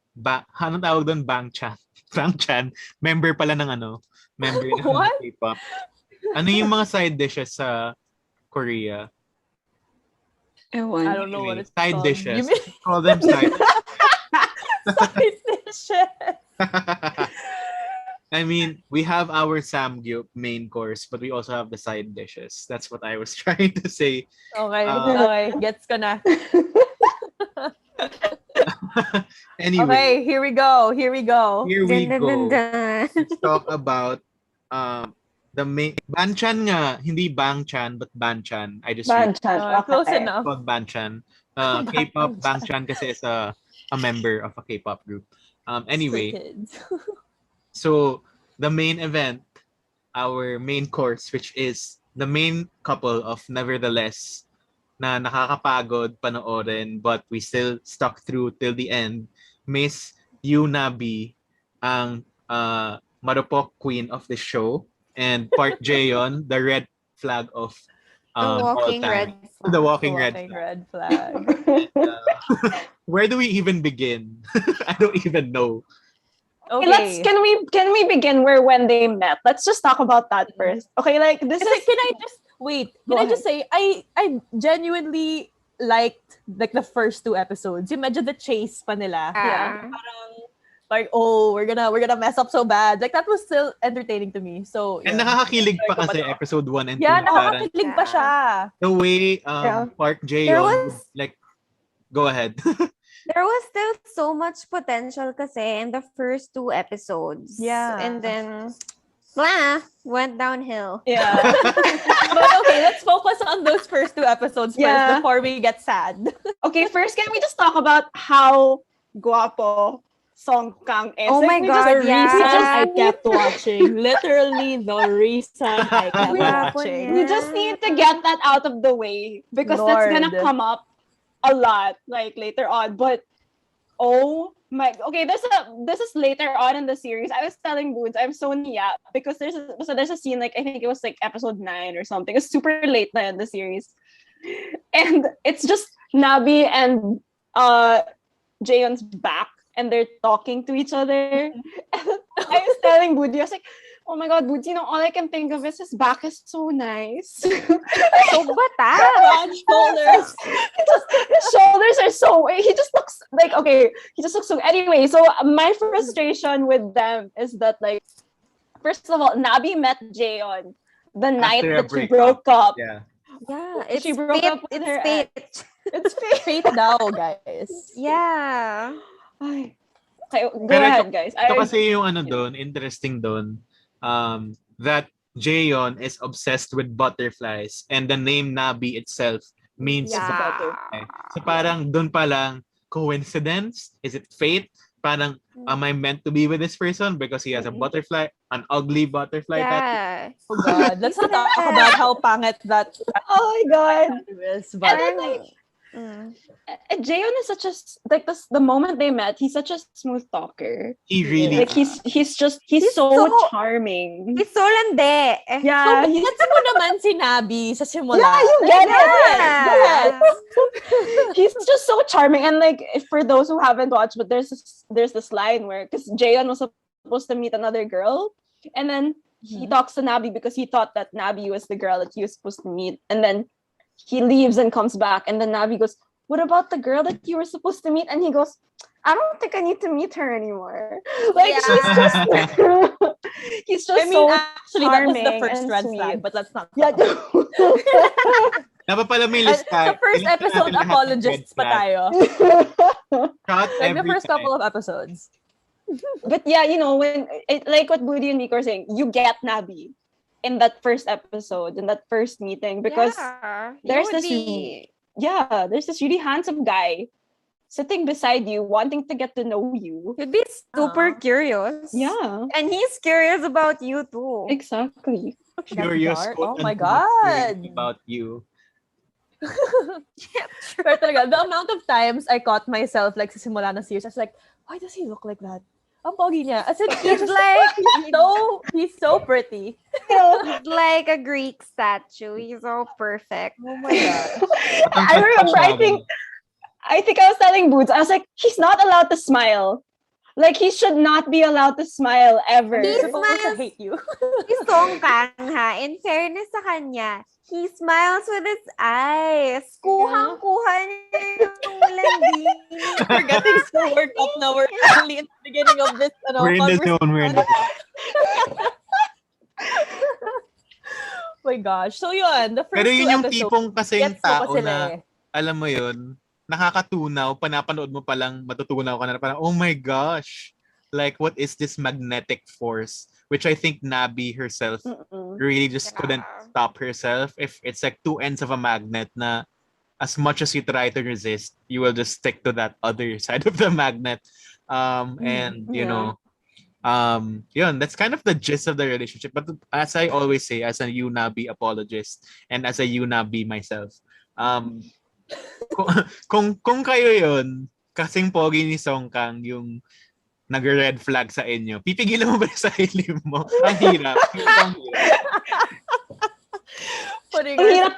doon, Bang Chan member pala ng member ng What? K-pop. Ano yung mga side dishes sa Korea? I don't know what it's Side called. dishes. You mean Call them side. side dishes? I mean, we have our samgyup main course, but we also have the side dishes. That's what I was trying to say. Okay, Uh, okay. Gets ko na. Anyway, Okay, here we go. here we Dun, dun, go. dun, dun. Let's talk about the main Banchan nga, hindi Bangchan but Banchan. I just read Close enough. called Banchan. K-pop Banchan kasi is a member of a K-pop group. Anyway, Kids. so the main event, our main course, which is the main couple of Nevertheless, na nakakapagod panoorin but we still stuck through till the end. Miss Yunabi, ang Marupok queen of the show, and Park Jaeon, the red flag of The walking all time. red flag. The walking red Walking flag. red flag. Where do we even begin? I don't even know. Okay. Can we begin when they met? Let's just talk about that first. Okay, like this Can I just wait? Go Can I just say I genuinely liked like the first two episodes. Yung medyo the chase pa nila. Yeah. Parang like, oh, we're gonna mess up so bad. Like that was still entertaining to me. So And yeah. nakakakilig pa Enjoy ko kasi pa to. episode 1 and 2. Yeah, Parang nakakakilig pa siya. the way Yeah. Park There Jaeon, was- like, go ahead. There was still so much potential kasi in the first two episodes. Yeah. And then, went downhill. Yeah. But okay, let's focus on those first two episodes first Yeah. before we get sad. Okay, first can we just talk about how guapo Song Kang is? Oh my we God, just, yeah. we just I kept watching. Literally the reason I kept Guwapo watching. niya. we just need to get that out of the way because that's gonna Lord. come up a lot like later on. But oh my, okay, this is later on in the series. I was telling Boots, I'm so niya because there's a scene like I think it was like episode 9 or something. It's super late na in the series, and it's just Nabi and Jaeon's back, and they're talking to each other. And I was telling Budi, I was like, oh my God, Budi, all I can think of is his back is so nice. So bata. Broad shoulders. His shoulders are so, he just looks like, okay, he just looks so, anyway, so my frustration with them is that, like, first of all, Nabi met Jaeon the night After a that she breakup. broke up. Yeah. Yeah, it's She broke fate. up with It's her fate. It's fate now, guys. Yeah. Ay. Okay, go Pero ahead, guys. Ito kasi yung interesting doon, that Jaeon is obsessed with butterflies and the name Nabi itself means It's a butter. butterfly. So parang doon pa lang, coincidence? Is it fate? Parang, am I meant to be with this person because he has a butterfly, an ugly butterfly tattoo? Yeah. Oh God, let's not talk about how pangit that Oh my God. is. But And then, like, Jaeon is such a like the moment they met, he's such a smooth talker. He really Like he's so charming. He's so lande. Yeah, so, gets mo naman si Nabi sa simula. Yeah, you get it. Yeah. He's just so charming, and like for those who haven't watched, but there's this line where because Jaeon was supposed to meet another girl, and then he talks to Nabi because he thought that Nabi was the girl that he was supposed to meet, and then he leaves and comes back, and then Nabi goes, "What about the girl that you were supposed to meet?" And he goes, "I don't think I need to meet her anymore." Like he's just I mean, so actually, that was the charming first and red sweet. flag, but let's not. Yeah. Dapat pala may lista. Sa first Ilista episode, natin lahat ng apologists red pa flag. tayo. Shot Like the every first time. couple of episodes. But yeah, when like what Budi and Miko are saying, you get Nabi in that first episode, in that first meeting, because there's this really handsome guy sitting beside you, wanting to get to know you. You'd be super curious. Yeah, And he's curious about you too. exactly. Curious Oh my quote-unquote God. curious about you. Pero talaga, the amount of times I caught myself like sa simula ng series, I was like, why does he look like that? Ang pogi niya. As in, He's like he's so pretty. he's like a Greek statue. He's so perfect. Oh my God. I remember. I think I was telling Boots. I was like, he's not allowed to smile. Like he should not be allowed to smile ever. He Supposed to smiles. hate you. Si Song Kang ha, in fairness sa kanya, he smiles with his eyes. Kuhang-kuha niya yung landi. We're getting so worked up now. We're only in the beginning of this We're in the zone. We're in the zone. Oh my gosh. So yun, the first Pero yun yung two episodes, tipong kasing gets mo pa tao sila na, eh. alam mo yun, nakakatunaw, panapanood mo palang matutunaw ka na parang, oh my gosh, like what is this magnetic force? Which I think Nabi herself really just couldn't stop herself. If it's like two ends of a magnet na as much as you try to resist, you will just stick to that other side of the magnet. And you know, yun, that's kind of the gist of the relationship. But as I always say, as a Nabi apologist and as a Nabi myself, kung kayo yun, kasing pogi ni Song Kang yung nag-red flag sa inyo, pipigilan mo ba yung sarili mo? Ang hirap. Ang hirap. Ang hirap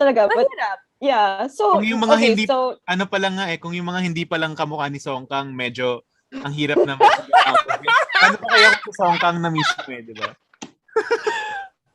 talaga. But Mahirap. yeah, so Kung yung mga okay, hindi, so ano pa lang nga kung yung mga hindi pa lang kamukha ni Song Kang, medyo ang hirap na mag-out of it. Ano pa kaya kung Song Kang na mismo di ba?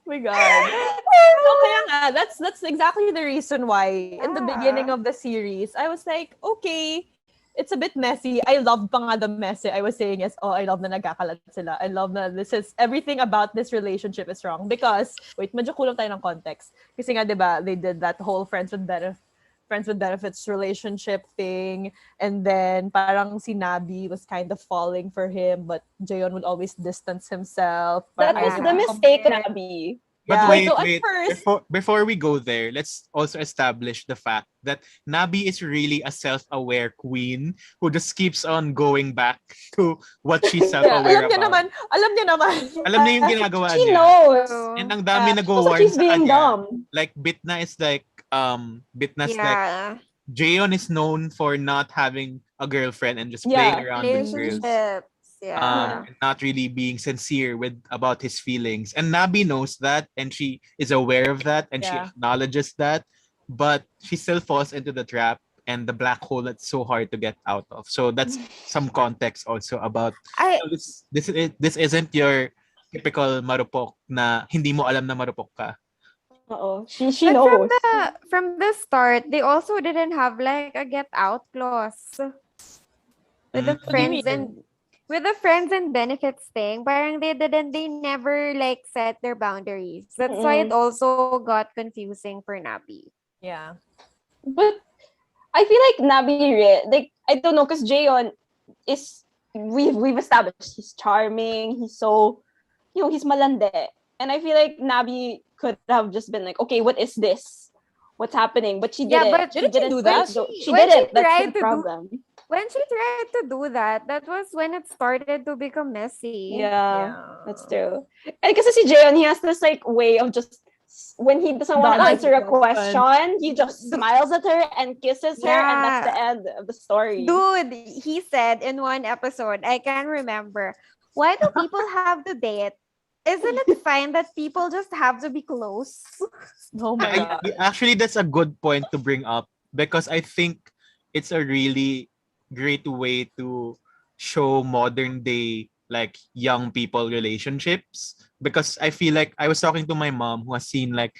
Oh my God. So kaya nga, that's exactly the reason why in the beginning of the series, I was like, okay, it's a bit messy. I love pa nga the messy. I was saying yes, I love na nagkakalat sila. I love na this is, everything about this relationship is wrong. Because, wait, medyo kulang tayo ng context. Kasi nga, di ba, they did that whole friends with benefits relationship thing. And then, parang si Nabi was kind of falling for him, but Jaeon would always distance himself. that was the mistake, Nabi. But Yeah. wait, So at first- before we go there, let's also establish the fact that Nabi is really a self-aware queen who just keeps on going back to what she's self-aware Alam niya about. naman. Alam niya yung ginagawa She niya. knows. And ang dami Yeah. nag-warn She's sa being kanya. dumb. Like Bitna is like like Yeah. Jaeon is known for not having a girlfriend and just playing around with girls. Relationships. Yeah. And not really being sincere about his feelings. And Nabi knows that, and she is aware of that, and she Yeah. acknowledges that, but she still falls into the trap and the black hole that's so hard to get out of. So that's some context also about this isn't your typical marupok na hindi mo alam na marupok ka. She But knows. from the start, they also didn't have like a get out clause with the What do you friends with the friends and benefits thing. Parang they never like set their boundaries. That's why it also got confusing for Nabi. Yeah. But I feel like like I don't know, because Jayon is we've established he's charming, he's so he's malande. And I feel like Nabi could have just been like, okay, what is this? What's happening? But she didn't. Yeah, but Didn't she do when that? she- She when she didn't. That's tried the to do- problem. When she tried to do that, that was when it started to become messy. Yeah, that's true. And because si Jayon, he has this like way of just when he doesn't want to Dodging answer a question. question, he just smiles at her and kisses her, and that's the Yeah. end of the story. Dude, he said in one episode, I can remember, why do people have to date? Isn't it fine that people just have to be close? Oh my god. Actually, that's a good point to bring up because I think it's a really great way to show modern day like young people relationships because I feel like I was talking to my mom who has seen like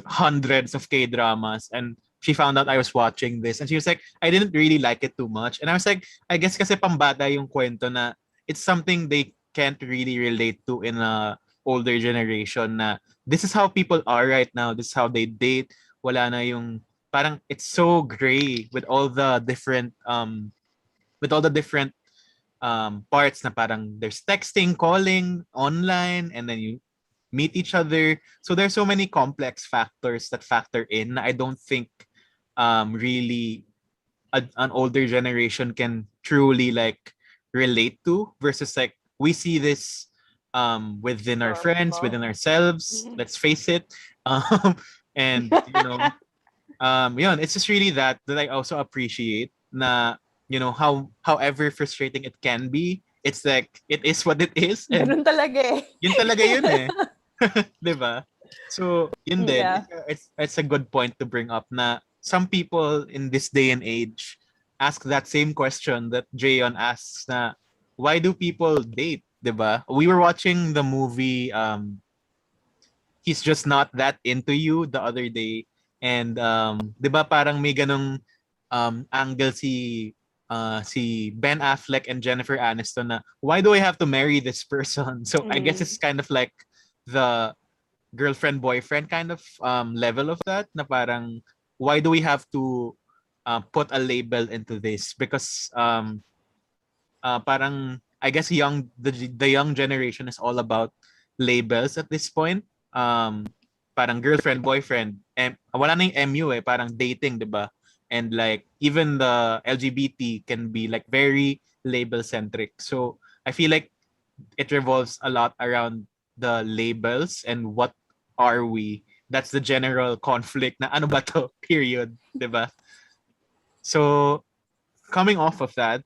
hundreds of K-dramas and she found out I was watching this and she was like, I didn't really like it too much. And I was like, I guess kasi pambata yung kwento na it's something they can't really relate to in a older generation na this is how people are right now. This is how they date. Wala na yung parang it's so gray with all the different parts na parang there's texting, calling, online, and then you meet each other. So there's so many complex factors that factor in. I don't think really an older generation can truly like relate to versus like we see this within our friends, within ourselves. Let's face it. And you know, yun, it's just really that I also appreciate na you know however frustrating it can be, it's like it is what it is. And Ganun talaga eh. yun talaga yun eh. 'Di ba? So, yun din. Yeah. It's a good point to bring up na some people in this day and age ask that same question that Jayon asks na why do people date, 'di ba? We were watching the movie He's Just Not That Into You the other day and 'di ba parang may ganong angle si Ben Affleck and Jennifer Aniston na why do I have to marry this person? So I guess it's kind of like the girlfriend boyfriend kind of level of that na parang why do we have to put a label into this because parang I guess the young generation is all about labels at this point. Parang girlfriend boyfriend and wala na yung MU eh, parang dating, 'di ba? And like even the LGBT can be like very label centric. So I feel like it revolves a lot around the labels and what are we. That's the general conflict na ano ba to period, 'di ba? So coming off of that,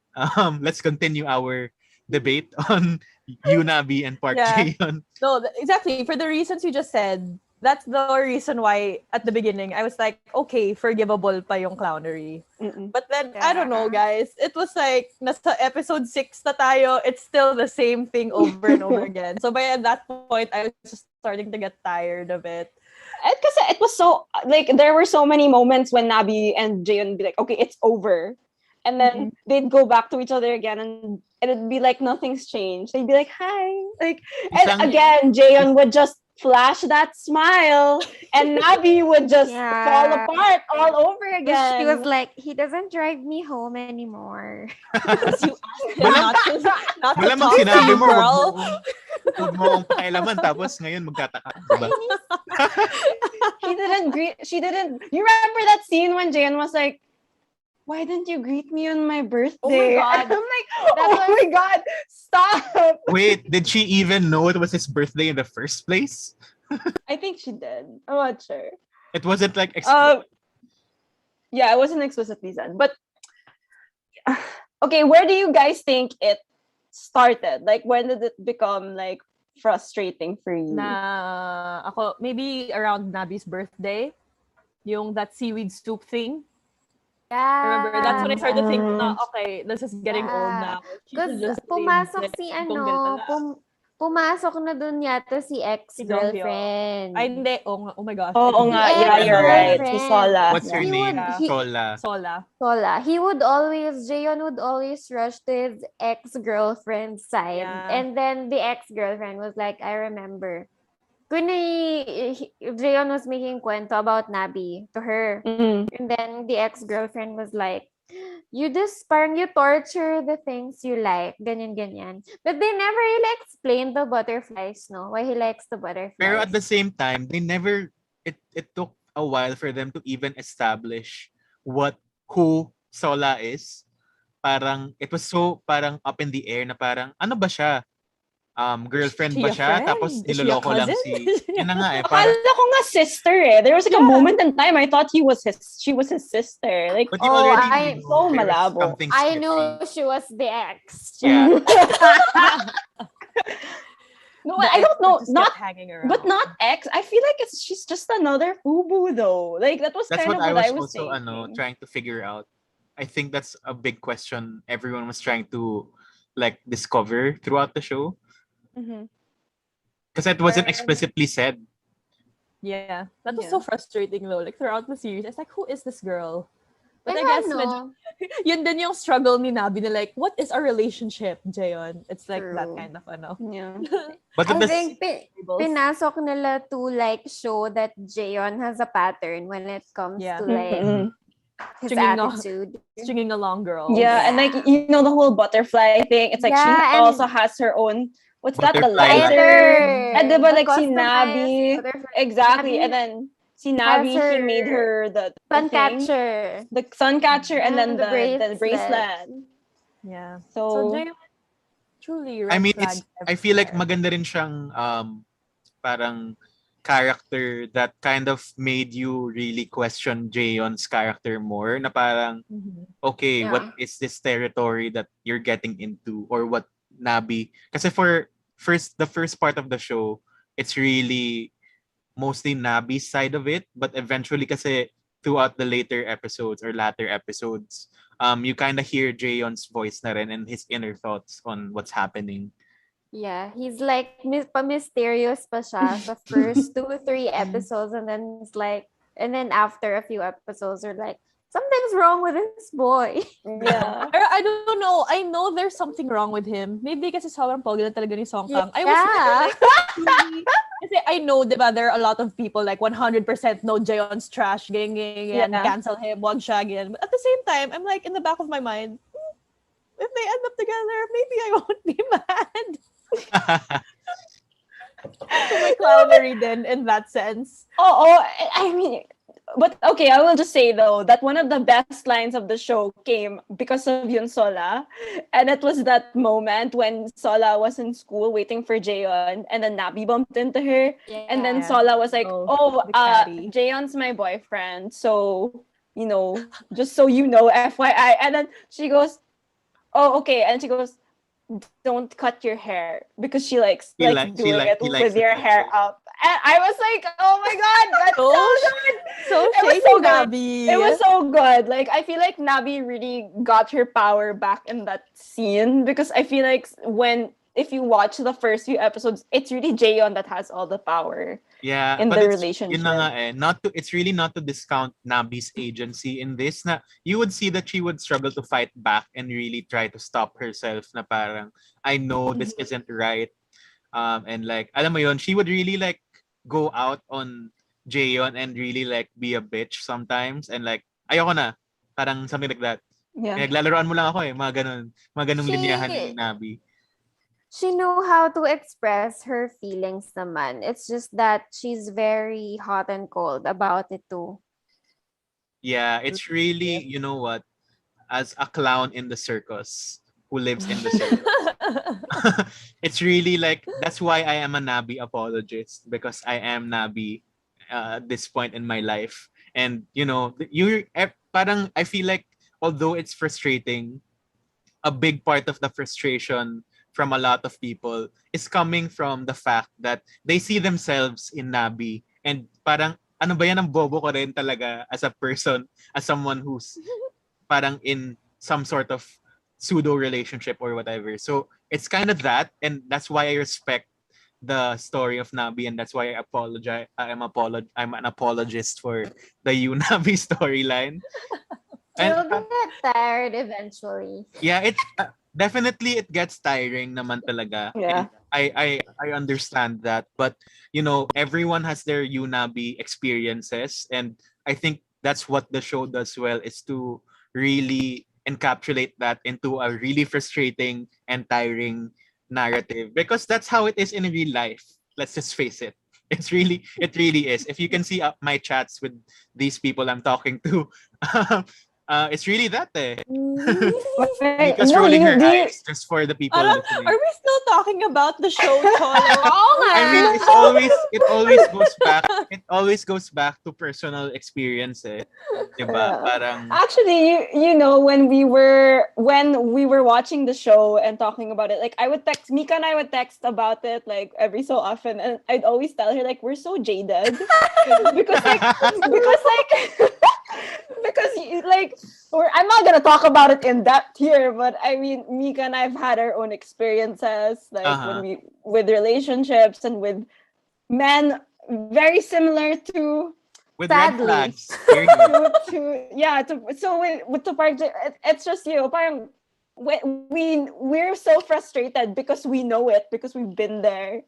let's continue our debate on Yunabi and Park Yeah. Jaeon. No, exactly. For the reasons you just said, that's the reason why at the beginning I was like, okay, forgivable pa yung clownery. But then, I don't know, guys. It was like, nasa episode 6 na tayo, it's still the same thing over and over again. So by that point, I was just starting to get tired of it. Because it was so, like, there were so many moments when Nabi and Jayon would be like, okay, it's over. And then they'd go back to each other again and it'd be like nothing's changed. They'd be like, hi. Like, and again, Jayon would just flash that smile and Nabi would just fall apart all over again. She was like, he doesn't drive me home anymore. You asked him not to talk Malamang to sinabi you, mo, girl. huwag mo akong pakialaman tapos ngayon magtataka, diba? She didn't. You remember that scene when Jayon was like, why didn't you greet me on my birthday? Oh my God. And I'm like, my God, stop. Wait, did she even know it was his birthday in the first place? I think she did. I'm not sure. It wasn't like Yeah, it wasn't explicitly said. But okay, where do you guys think it started? Like, when did it become like frustrating for you? Ako, maybe around Nabi's birthday, yung that seaweed soup thing. Yeah. Remember, that's when I started to think, okay, this is getting old now. Because pumasok si pumasok na dun yata si ex-girlfriend. Ay, hindi. Oh my gosh. Oo nga. Yeah, you're right. Si Sola. What's her name? Sola. He would always, Jayon would always rush to his ex-girlfriend's side. Yeah. And then the ex-girlfriend was like, I remember. Jayon was making kwento about Nabi to her. Mm. And then the ex-girlfriend was like, parang you torture the things you like, ganyan. But they never really explained the butterflies, no? Why he likes the butterflies. Pero at the same time, it took a while for them to even establish who Sola is. Parang, it was so parang up in the air na parang, ano ba siya? Girlfriend She ba a siya? friend? Tapos Is she a niloloko lang cousin? yun na nga eh. Parang, Akala ko nga sister eh. There was like a moment in time I thought she was his sister. Like, but you Oh, already knew so there was malabo. something I sketchy. knew she was the ex. Yeah. no, The I don't know. just Not kept hanging around. But not ex. I feel like she's just another FUBU though. Like that was That's kind what of I what I was was also thinking. trying to figure out. I think that's a big question everyone was trying to like discover throughout the show Mhm. because it wasn't explicitly said. Yeah, that was Yeah. so frustrating though. Like throughout the series, I was like, who is this girl? But I And guess ano, yun din yung struggle ni Nabi na like, what is our relationship, Jayon? It's like that True. kind of ano. Yeah. But I the think pinasok nila to like show that Jayon has a pattern when it comes Yeah. to like Mhm. his Stringing on- attitude. Stringing along girls. Yeah, and like you know the whole butterfly thing. It's like she Yeah, and- also has her own. What's that? The Butterfly lighter. And diba, The like si customized Nabi. butterfly. Exactly. Nabi And then si has Nabi, he her made her the sun thing, catcher. the sun catcher, and then And the the bracelet. bracelet. Yeah. So, So Jayon, truly red I mean, flag I feel like everywhere. maganda rin siyang parang character that kind of made you really question Jaeon's character more na parang Mhm. okay, Yeah. what is this territory that you're getting into or what Nabi kasi for the first part of the show it's really mostly Nabi's side of it but eventually kasi throughout the later episodes or latter episodes you kind of hear Jaeon's voice na rin and his inner thoughts on what's happening. Yeah, he's like pa-mysterious pa siya sa first 2-3 episodes and then it's like and then after a few episodes are like something's wrong with this boy. yeah. I don't know. I know there's something wrong with him. Maybe kasi sobrang pogi na talaga ni Song Kang. I was Yeah. never like, truly, kasi I know, diba, there are a lot of people like 100% no Jaeon's trash, ganyan, Yeah. cancel him, wag siya, ganyan. But at the same time, I'm like, in the back of my mind, if they end up together, maybe I won't be mad. So my clownery then in that sense. I mean, but okay, I will just say though that one of the best lines of the show came because of Yun Sola, and it was that moment when Sola was in school waiting for Jaeon, and then Nabi bumped into her, and then Yeah. Sola was like, The catty. Jaeon's my boyfriend, so you know, just so you know, FYI," and then she goes, "Oh, okay," and she goes, "Don't cut your hair," because she likes He doing it he likes with your it that hair way. up. And I was like, "Oh my god, that's so good!" So It was shady, so good. Nabi. It was so good. Like I feel like Nabi really got her power back in that scene because I feel like if you watch the first few episodes, it's really Jaeon that has all the power Yeah, in but the it's, relationship. yun na nga eh, it's really not to discount Nabi's agency in this na you would see that she would struggle to fight back and really try to stop herself na parang I know this isn't right and like alam mo yun, she would really like go out on Jaeon and really like be a bitch sometimes and like ayoko na parang something like that. Yeah. Naglalaroan mo lang ako eh, mga ganung She- linyahan ni Nabi. She know how to express her feelings naman. It's just that she's very hot and cold about it too. Yeah, it's really, you know what, as a clown in the circus who lives in the circus. It's really like, that's why I am a Nabi apologist because I am Nabi at this point in my life. And, you know, parang I feel like, although it's frustrating, a big part of the frustration from a lot of people is coming from the fact that they see themselves in Nabi and parang ano ba yan ang bobo ko rin talaga as a person, as someone who's parang in some sort of pseudo relationship or whatever. So it's kind of that and that's why I respect the story of Nabi and that's why I apologize. I'm an apologist for the Nabi storyline. You'll get tired eventually. Yeah, it definitely it gets tiring naman talaga. Yeah. And I understand that, but everyone has their Yunabi experiences, and I think that's what the show does well, is to really encapsulate that into a really frustrating and tiring narrative, because that's how it is in real life. Let's just face it. It really is. If you can see my chats with these people I'm talking to, it's really that eh. Mika's No, rolling her do you- eyes just for the people Parang, listening. are we still talking about the show, Cholo? I mean, it always goes back. It always goes back to personal experience, eh. Diba? Parang Actually, you know, when we were watching the show and talking about it, like I would text Mika and I would text about it like every so often, and I'd always tell her like we're so jaded because I'm not gonna talk about it in depth here, but I mean Mika and I've had our own experiences like when with relationships and with men very similar to with Sadly. red flags. Period. to Park, it's just parang we're so frustrated because we know it, because we've been there,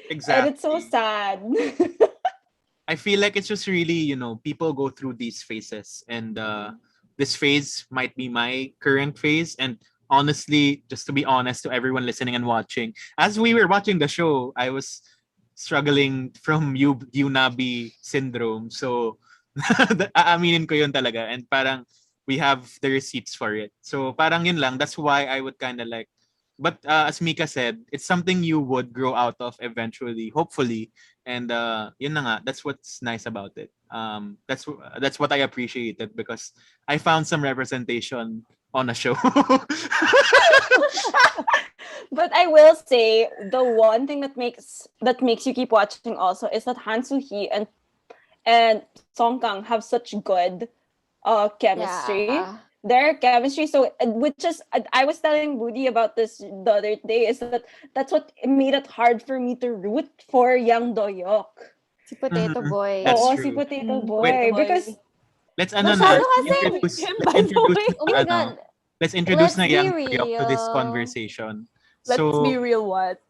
Exactly. and it's so sad. I feel like it's just really, people go through these phases, and this phase might be my current phase. And honestly, just to be honest to everyone listening and watching, as we were watching the show, I was struggling from Yunabi syndrome. So, aaminin ko yun talaga. And parang we have the receipts for it. So, parang yun lang. That's why I would kind of like, but as Mika said, it's something you would grow out of eventually, hopefully. And yun na nga, that's what's nice about it. That's what I appreciated, because I found some representation on a show. But I will say the one thing that makes you keep watching also is that Han Soo-hee and Song Kang have such good chemistry. Yeah. Their chemistry, so which is I was telling Budi about this the other day, is that's what made it hard for me to root for Yang Do-hyuk. Si Potato Boy. That's Oo, true. si Potato Mm, Boy. Wait. Because Let's Masyado kasi introduce oh my God. let's introduce Let's na be Yang Do-hyuk to this real. conversation. Let's So, be real, what?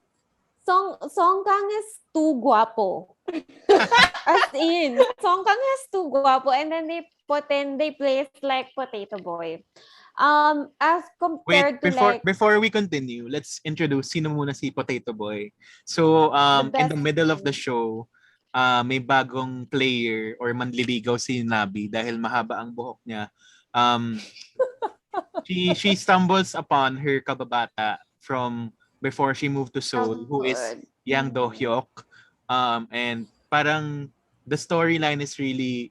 Song Kang is too guapo. As in, Song Kang is too guapo, and then they place like Potato Boy. As compared wait, to before we continue, let's introduce sino muna si Potato Boy. So, in the best middle of the thing. show, may bagong player or manliligaw si Nabi dahil mahaba ang buhok niya. She stumbles upon her kababata from before she moved to Seoul, who is good. Yang Do-hyuk. And parang the storyline is really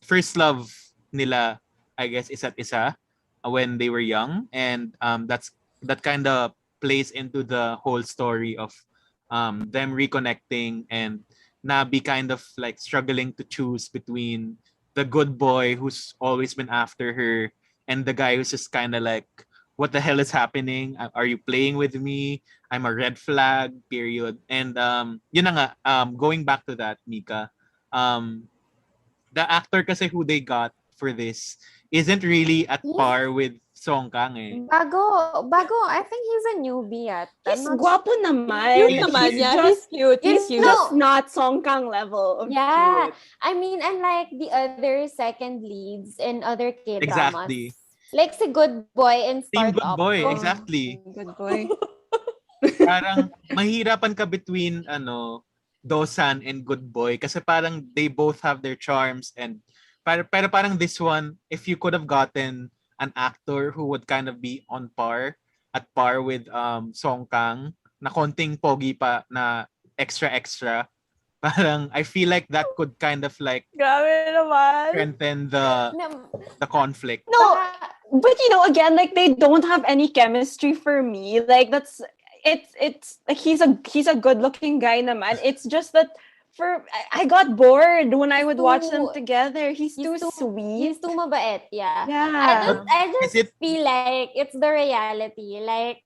first love nila, I guess, isa't isa when they were young, and that kind of plays into the whole story of them reconnecting, and Nabi kind of like struggling to choose between the good boy who's always been after her and the guy who's just kind of like, what the hell is happening? Are you playing with me? I'm a red flag, period. And yun na nga, going back to that, Mika, the actor kasi who they got for this isn't really at par with Song Kang eh. Bago, I think he's a newbie at. he's guwapo naman. Cute naman He's niya. just- He's cute. He's He's cute. just not Song Kang level of Yeah. cute. I mean, and like the other second leads in other K-dramas. Exactly. Like si Good Boy in Team Startup. Good Boy, Oh. exactly. Good boy. Parang mahirapan ka between Dosan and Good Boy kasi parang they both have their charms, and pero parang this one, if you could have gotten an actor who would kind of be at par with Song Kang na konting pogi pa na extra, parang I feel like that could kind of like Grabe naman. strengthen No, the conflict. No, but again, like they don't have any chemistry for me. Like it's like he's a good looking guy naman. It's just that I got bored when I would watch them together. He's too sweet. He's too mabait, yeah. Yeah. I just Is it- feel like it's the reality. Like,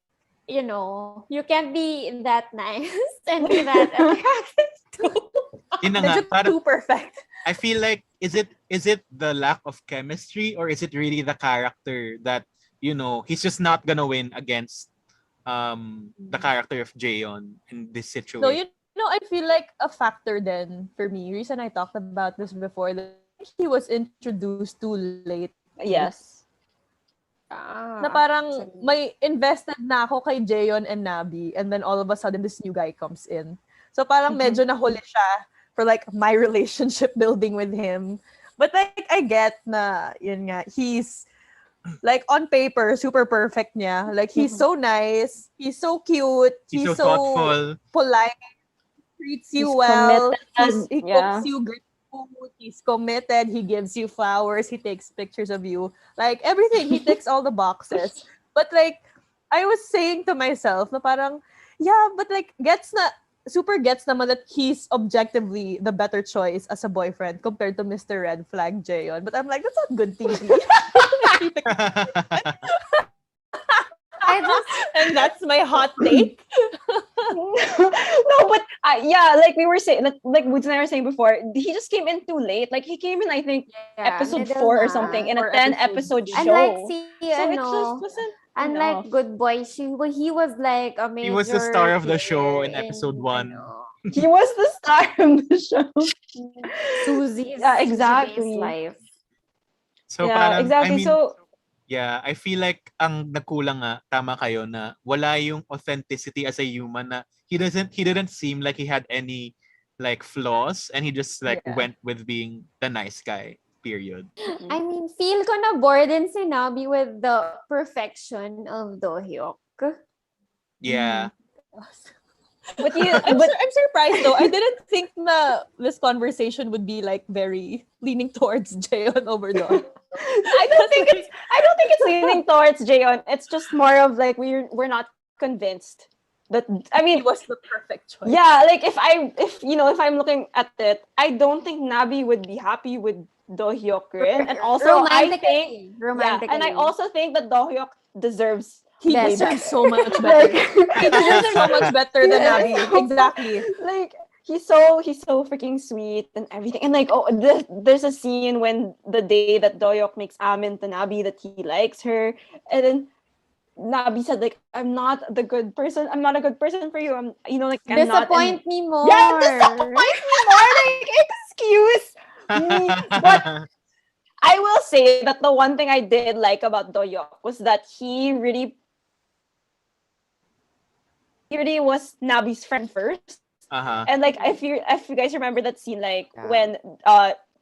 you can't be that nice and be that attractive too. Yun na nga, Medyo parang too perfect. I feel like is it the lack of chemistry, or is it really the character that he's just not gonna win against the character of Jaeon in this No, situation. I feel like a factor then for me. Reason I talked about this before, that he was introduced too late. Yes. Na parang may invested na ako kay Jaeon and Nabi, and then all of a sudden this new guy comes in. So parang medyo nahuli siya for like my relationship building with him. But like I get na yun nga, he's like on paper super perfect niya. Like he's so nice, he's so cute, He's so thoughtful. polite, treats you He's well, committed. he cooks you great food, he's committed, he gives you flowers, he takes pictures of you, like everything, he ticks all the boxes. But like I was saying to myself na parang yeah, but like gets naman that he's objectively the better choice as a boyfriend compared to Mr. Red Flag Jaeon. But I'm like, that's not good TV. And that's my hot take. No, but yeah, like we were saying, like Woods and I were saying before, he just came in too late. Like he came in, I think, episode 4 or something in a 10 episode show. And like, so it just wasn't. Unlike Good Boy, he was like a major. He was the star of the show in episode 1. He was the star of the show. Susie's exactly. life. So yeah, parang, exactly. I mean, so yeah, I feel like ang nagkulang nga, tama kayo na wala yung authenticity as a human na he didn't seem like he had any like flaws, and he just like went with being the nice guy. Period. I mean, feel ko na bored din si Nabi with the perfection of Do-hyuk. Yeah. But I'm surprised though. I didn't think na this conversation would be like very leaning towards Jaeon over Do. I don't think it's leaning towards Jaeon. It's just more of like we're not convinced that, I mean, he was the perfect choice. Yeah, like if I'm looking at it, I don't think Nabi would be happy with Do-hyuk rin. And also I think and I also think that Do-hyuk deserves he deserves so much better. He deserves so much better than Nabi. Exactly. Like he's so freaking sweet and everything. And like there's a scene when the day that Do-hyuk makes amen to Nabi that he likes her, and then Nabi said like, I'm not a good person for you. I'm like I'm disappoint me more. Yeah, disappoint me more. Like excuse me. But I will say that the one thing I did like about Do-hyuk was that he really was Nabi's friend first. And like if you guys remember that scene, like when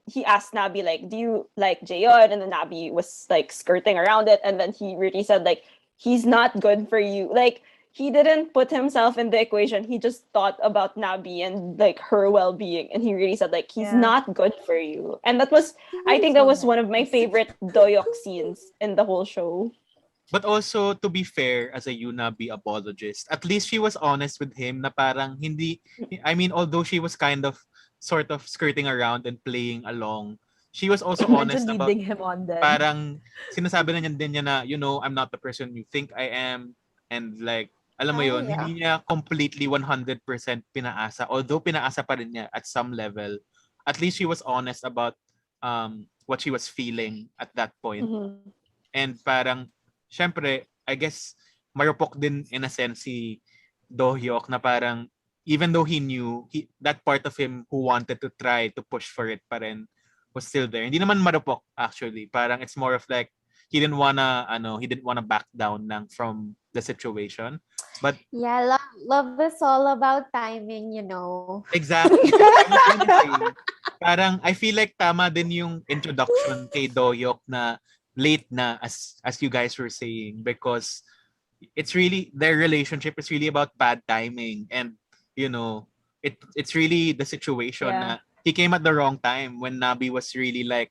he asked Nabi like, do you like Jaeon? And then Nabi was like skirting around it, and then he really said like, he's not good for you. Like he didn't put himself in the equation. He just thought about Nabi and like her well-being, and he really said like, he's not good for you. And that was, I think that was one of my favorite Do-hyuk scenes in the whole show. But also, to be fair, as a Nabi apologist, at least she was honest with him na parang hindi, I mean, although she was kind of sort of skirting around and playing along, she was also honest about him on that. Parang sinasabi na niya na, I'm not the person you think I am. And like, alam mo yun, hindi niya completely 100% pinaasa. Although pinaasa pa rin niya at some level, at least she was honest about what she was feeling at that point. And parang, syempre, I guess, marupok din in a sense si Do-hyuk na parang, even though he knew, that part of him who wanted to try to push for it pa rin was still there. Hindi naman marupok actually. Parang it's more of like he didn't wanna back down lang from the situation. But yeah, love is all about timing, Exactly. Parang I feel like tama din yung introduction kay Do-hyuk na late na as you guys were saying, because it's really, their relationship is really about bad timing, and it's really the situation na he came at the wrong time when Nabi was really like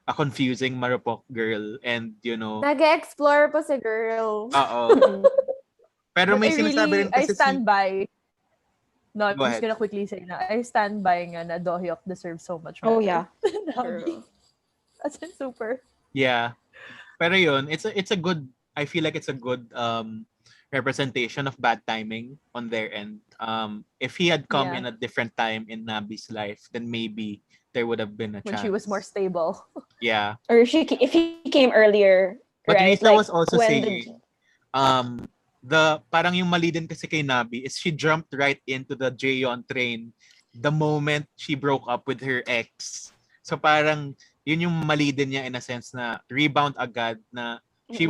a confusing marupok girl, and nag-explore pa si girl. Pero may sinasabi rin kasi I stand by. No, I'm Go just ahead. gonna quickly say na I stand by nga na Do-hyuk deserves so much more. Oh yeah. That's super. Yeah. Pero yun, it's a good, I feel like it's a good representation of bad timing on their end. If he had come in a different time in Nabi's life, then maybe there would have been a when chance. she was more stable. Yeah. Or if he came earlier, But right? Lisa was also saying, parang yung mali din kasi kay Nabi is she jumped right into the Jaeon train the moment she broke up with her ex. So parang yun yung mali din niya in a sense na rebound agad na she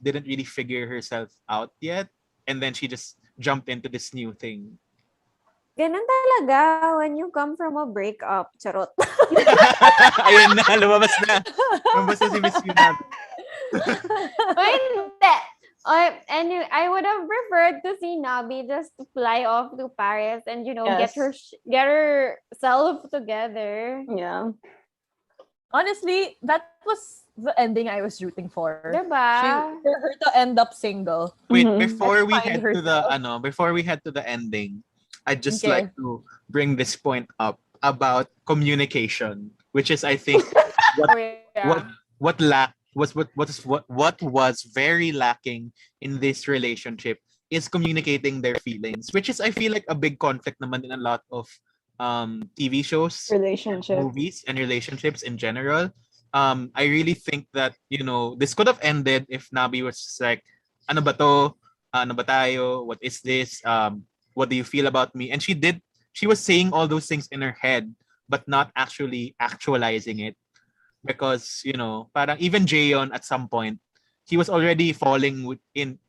didn't really figure herself out yet, and then she just jumped into this new thing. Ganun talaga when you come from a breakup. Charot. Ayun na, lumabas na. Lumabas na si Miss Yunab. Ay, hindi. Anyway, I would have preferred to see Nabi just fly off to Paris and get herself together. Yeah. Honestly, that was the ending I was rooting for. Diba? For her to end up single. Wait, Mhm. before we Find head to the ending, I'd just Okay. like to bring this point up about communication, which is I think what was very lacking in this relationship is communicating their feelings, which is I feel like a big conflict naman in a lot of TV shows, Relationship. movies, and relationships in general. I really think that this could have ended if Nabi was just like, ano ba to? Ano ba tayo? What is this? What do you feel about me? And she was saying all those things in her head, but not actually actualizing it. Because, parang even Jaeon at some point, he was already falling in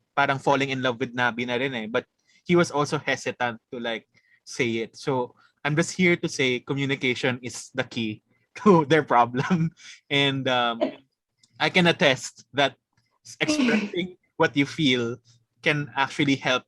love with Nabi na rin eh. But he was also hesitant to like say it. So I'm just here to say communication is the key to their problem. And I can attest that expressing what you feel can actually help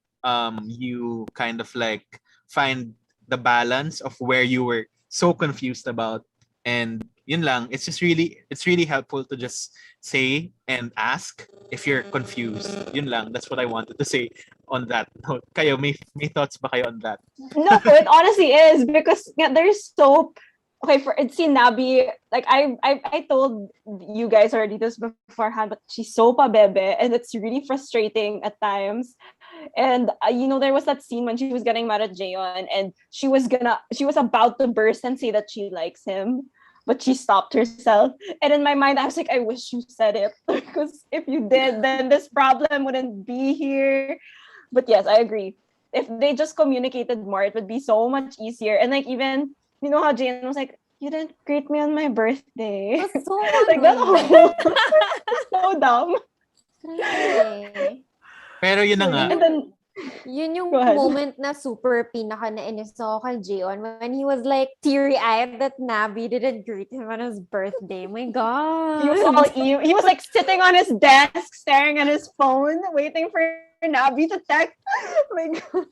you kind of like find the balance of where you were so confused about. And yun lang, it's really helpful to just say and ask if you're confused. Yun lang, that's what I wanted to say on that note. Kayo, may thoughts ba kayo on that? No, it honestly is because there's so okay for it's Nabi. Like I told you guys already this beforehand, but she's so pabebe, and it's really frustrating at times. And there was that scene when she was getting mad at Jaeon, and she was about to burst and say that she likes him, but she stopped herself. And in my mind, I was like, I wish you said it, because if you did, then this problem wouldn't be here. But yes, I agree. If they just communicated more, it would be so much easier. And like even how Jane was like, you didn't greet me on my birthday. That's so like that whole so dumb. Crazy. Pero yun na nga. And then Yun yung Go ahead. moment na super pinaka nainis ako kay Jaeon when he was like teary-eyed that Nabi didn't greet him on his birthday. My God. he was like sitting on his desk, staring at his phone, waiting for Nabi to text. My God.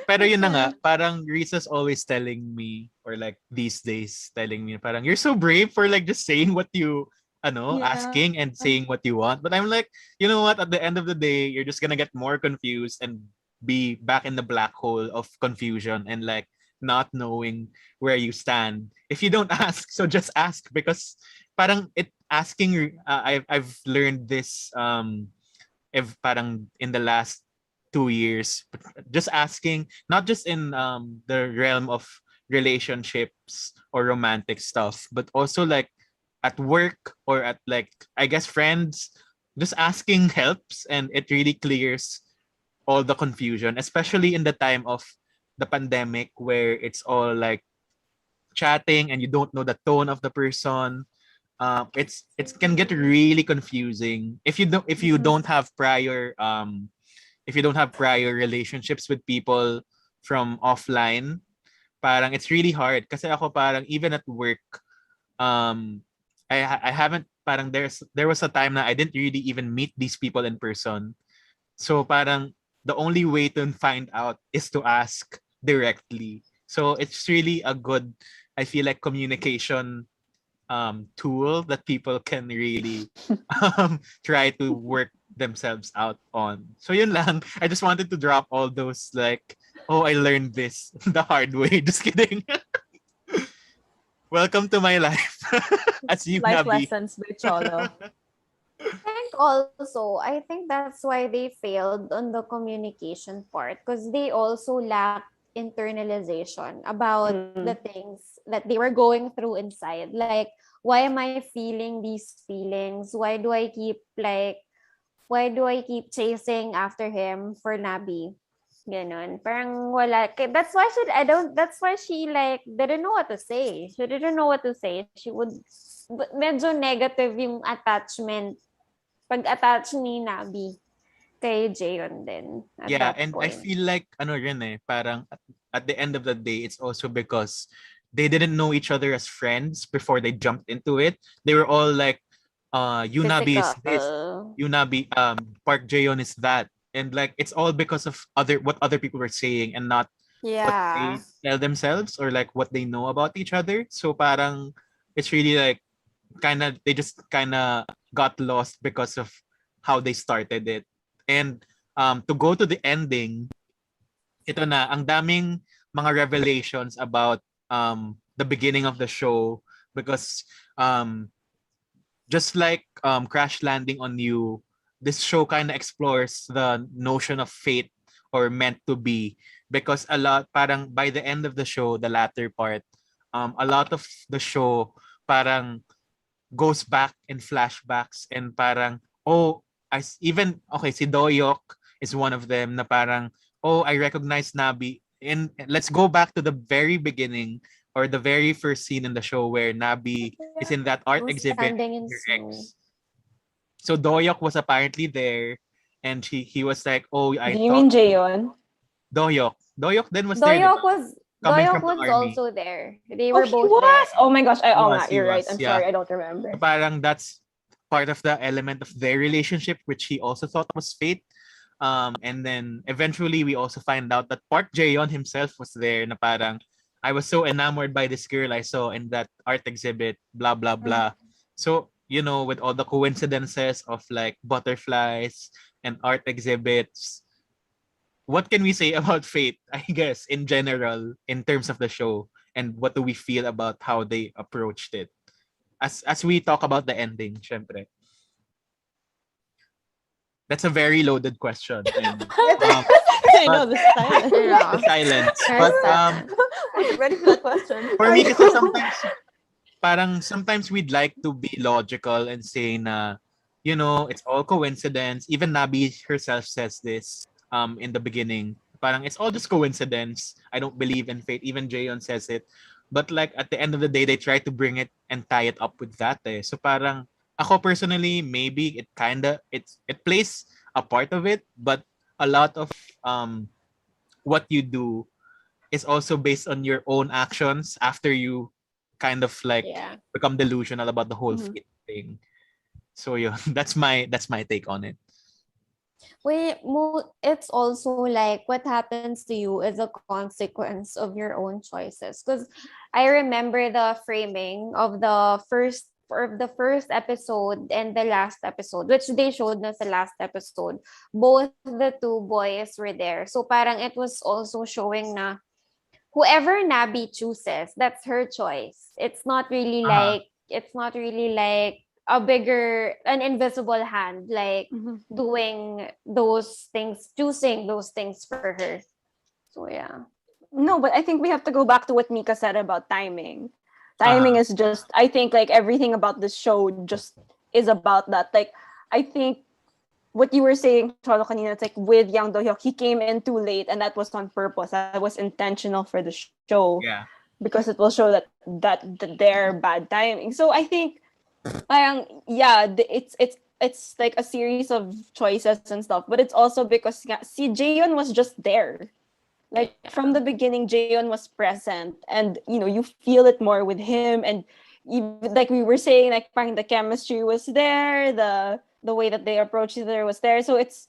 Pero yun na nga, parang Risa's always telling me, or like these days telling me, parang you're so brave for like just saying what you asking and saying what you want. But I'm like, you know what? At the end of the day, you're just gonna get more confused and be back in the black hole of confusion and like not knowing where you stand if you don't ask. So just ask, because parang I've learned this if parang in the last 2 years, just asking, not just in the realm of relationships or romantic stuff, but also like at work or at like I guess friends, just asking helps, and it really clears all the confusion, especially in the time of the pandemic where it's all like chatting and you don't know the tone of the person. It can get really confusing if you don't have prior relationships with people from offline. Parang it's really hard kasi ako parang even at work I haven't parang there was a time na I didn't really even meet these people in person. So parang the only way to find out is to ask directly. So it's really a good, I feel like, communication tool that people can really try to work themselves out on. So yun lang. I just wanted to drop all those like, oh, I learned this the hard way. Just kidding. Welcome to my life. As you Life Nabi. lessons with Cholo. I think that's why they failed on the communication part, because they also lack internalization about the things that they were going through inside. Like, why am I feeling these feelings? Why do I keep like why do I keep chasing after him for Nabi? Ganon. Parang wala. That's why that's why she like didn't know what to say. She didn't know what to say. She would, medyo negative yung attachment. Pag-attach ni Nabi kay Jayon din at Yeah, that and I point. feel like ano rin parang at the end of the day, it's also because they didn't know each other as friends before they jumped into it. They were all like, Yunabi is this, Physical. Yunabi, Park Jayon is that. And like it's all because of what other people were saying and not what Yeah. they tell themselves or like what they know about each other. So parang it's really like they just kinda got lost because of how they started it. And to go to the ending, ito na, ang daming mga revelations about the beginning of the show because just like Crash Landing on You, this show kind of explores the notion of fate or meant to be because a lot parang by the end of the show, the latter part, a lot of the show parang goes back in flashbacks and parang even okay, si Doyok is one of them na parang I recognize Nabi. And let's go back to the very beginning or the very first scene in the show where Nabi is in that art Was exhibit standing in with her snow. ex. So Doyok was apparently there and he was like, I Do you thought mean Jayon? Doyok. Doyok then was there, Doyok diba? was Coming Doyok from the was army. also there. They Oh, were he both was. there. Oh my gosh. He You're right. was, I'm yeah. sorry. I don't remember. So parang that's part of the element of their relationship, which he also thought was fate. And then eventually we also find out that Park Jayon himself was there na parang, I was so enamored by this girl I saw in that art exhibit, blah, blah, blah. So, with all the coincidences of like butterflies and art exhibits, what can we say about fate, I guess, in general, in terms of the show? And what do we feel about how they approached it? As we talk about the ending, syempre. That's a very loaded question. And, I know the silence. Yeah. the silence. Her But silence. Was ready for that question. for me, kasi sometimes we'd like to be logical and say na, it's all coincidence. Even Nabi herself says this in the beginning. Parang it's all just coincidence. I don't believe in fate. Even Jayon says it. But like at the end of the day, they try to bring it and tie it up with that. So parang ako personally, maybe it plays a part of it, but a lot of what you do is also based on your own actions after you kind of like become delusional about the whole fate thing. So yeah, that's my take on it. It's also like what happens to you is a consequence of your own choices. Because I remember the framing of the first episode and the last episode, which they showed na sa last episode. Both the two boys were there. So parang it was also showing na whoever Nabi chooses, that's her choice. It's not really like an invisible hand like doing those things, choosing those things for her. So yeah. No, but I think we have to go back to what Mika said about timing. Timing is just, I think like everything about this show just is about that. Like, I think what you were saying, Cholo, kanina, it's like with Yang Do-hyuk, he came in too late and that was on purpose. That was intentional for the show. Yeah. Because it will show that their bad timing. So I think parang, it's like a series of choices and stuff, but it's also because si Jayon was just there. Like from the beginning, Jayon was present, and you feel it more with him, and even, like we were saying, like parang the chemistry was there, the way that they approached each other was there. So it's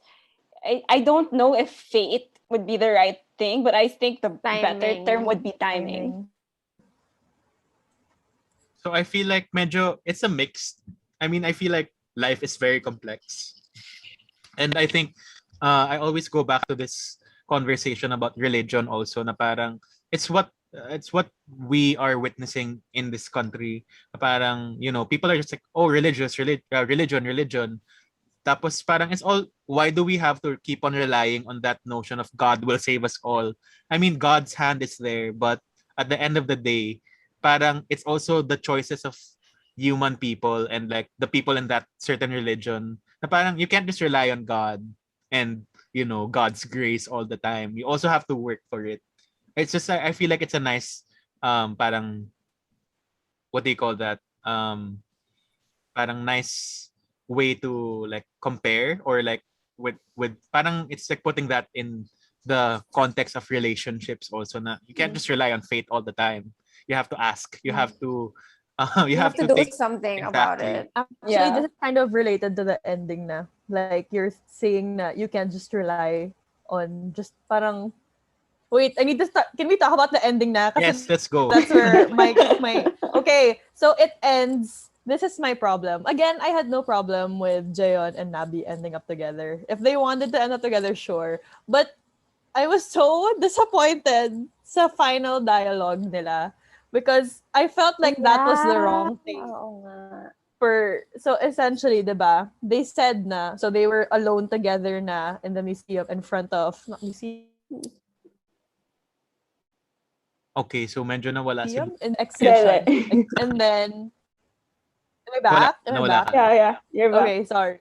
I don't know if fate would be the right thing, but I think the better term would be timing. So I feel like medyo it's a mix. I mean, I feel like life is very complex. And I think I always go back to this conversation about religion also na parang it's what we are witnessing in this country. Na parang, people are just like, religion. Tapos parang it's all, why do we have to keep on relying on that notion of God will save us all? I mean, God's hand is there, but at the end of the day, parang it's also the choices of human people and like the people in that certain religion Na parang you can't just rely on God and, God's grace all the time. You also have to work for it. It's just, I feel like it's a nice, parang, what do you call that? Parang nice way to like compare, or like with parang it's like putting that in the context of relationships also, na you can't just rely on fate all the time. You have to ask. You have to you have to do think something about exactly. it. Actually, Yeah. this is kind of related to the ending na. Like, you're saying na you can't just rely on just parang... Wait, I need to start. Can we talk about the ending na? Kasi Yes, let's go. that's where my... Okay, so it ends... This is my problem. Again, I had no problem with Jayon and Nabi ending up together. If they wanted to end up together, sure. But I was so disappointed sa final dialogue nila, because I felt like that was the wrong thing. Oo nga. So essentially, diba, they said na, so they were alone together na in the museum in front of, not museum, Okay, so medyo nawala si in exhibition. Yeah. And then, am I back? Am I nawala back? ka. Yeah, you're back. Okay, sorry.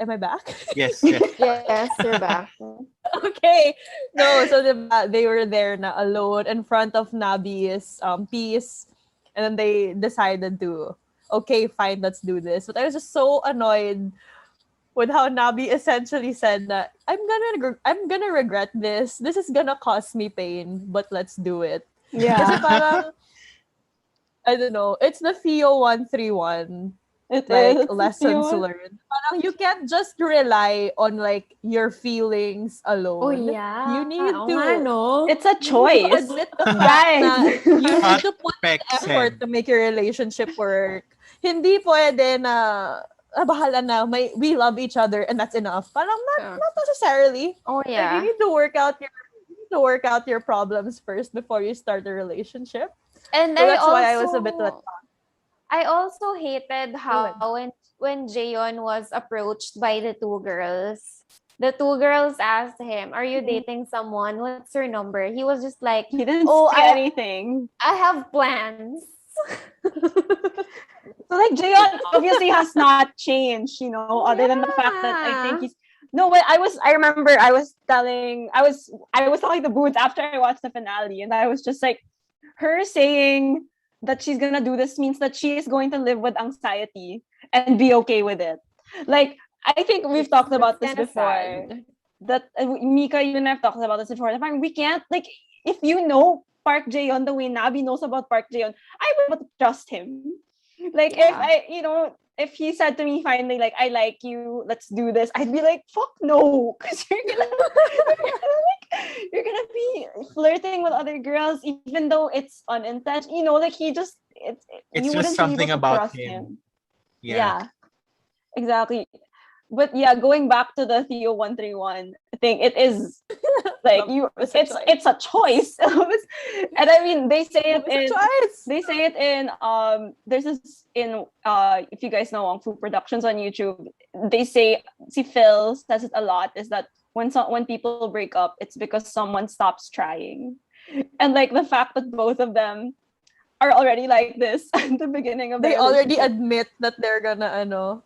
Am I back? Yes. Yes, you're back. Okay. No, so they were there na alone in front of Nabi's piece. And then they decided to, okay, fine, let's do this. But I was just so annoyed with how Nabi essentially said that I'm gonna regret this. This is gonna cause me pain, but let's do it. Kasi Yeah. parang, I don't know, it's the Theo 131. It Like, is. lessons Yun. learned. Parang you can't just rely on like your feelings alone. Oh, yeah. You need Oo to nga, no? It's a you need to choice. admit the fact na Guys. you need to put Peck effort said. to make your relationship work. Hindi pwede na bahala na, we love each other and that's enough. Parang not necessarily. Oh, Like, yeah. you need to work out your problems first before you start a relationship. And So that's why I was a bit like, I also hated how when Jayon was approached by the two girls, the two girls asked him, "Are you dating someone? What's your number?" He was just like, He didn't "Oh, say anything. I have plans." So like Jayon obviously has not changed, other than the fact that I think he's no, but I remember I was telling the Boots after I watched the finale, and I was just like, her saying that she's gonna do this means that she is going to live with anxiety and be okay with it. Like, I think we've talked about this kinda before. sad. That Mika, you and I have talked about this before. Like, we can't, like, if you know Park Jayon the way Nabi knows about Park Jayon, I would trust him. Like, if he said to me finally, like, I like you, let's do this, I'd be like, fuck no, because you're gonna be flirting with other girls, even though it's unintentional. Like, he just It's you just wouldn't be something able to about trust him. Yeah, exactly. But yeah, going back to the Theo 131 thing, it is like it's a choice. And I mean, they say it in there's this in if you guys know Wong Fu Productions on YouTube, they say, see, Phil says it a lot, is that when people break up, it's because someone stops trying. And like the fact that both of them are already like this at the beginning of they their already relationship. admit that they're gonna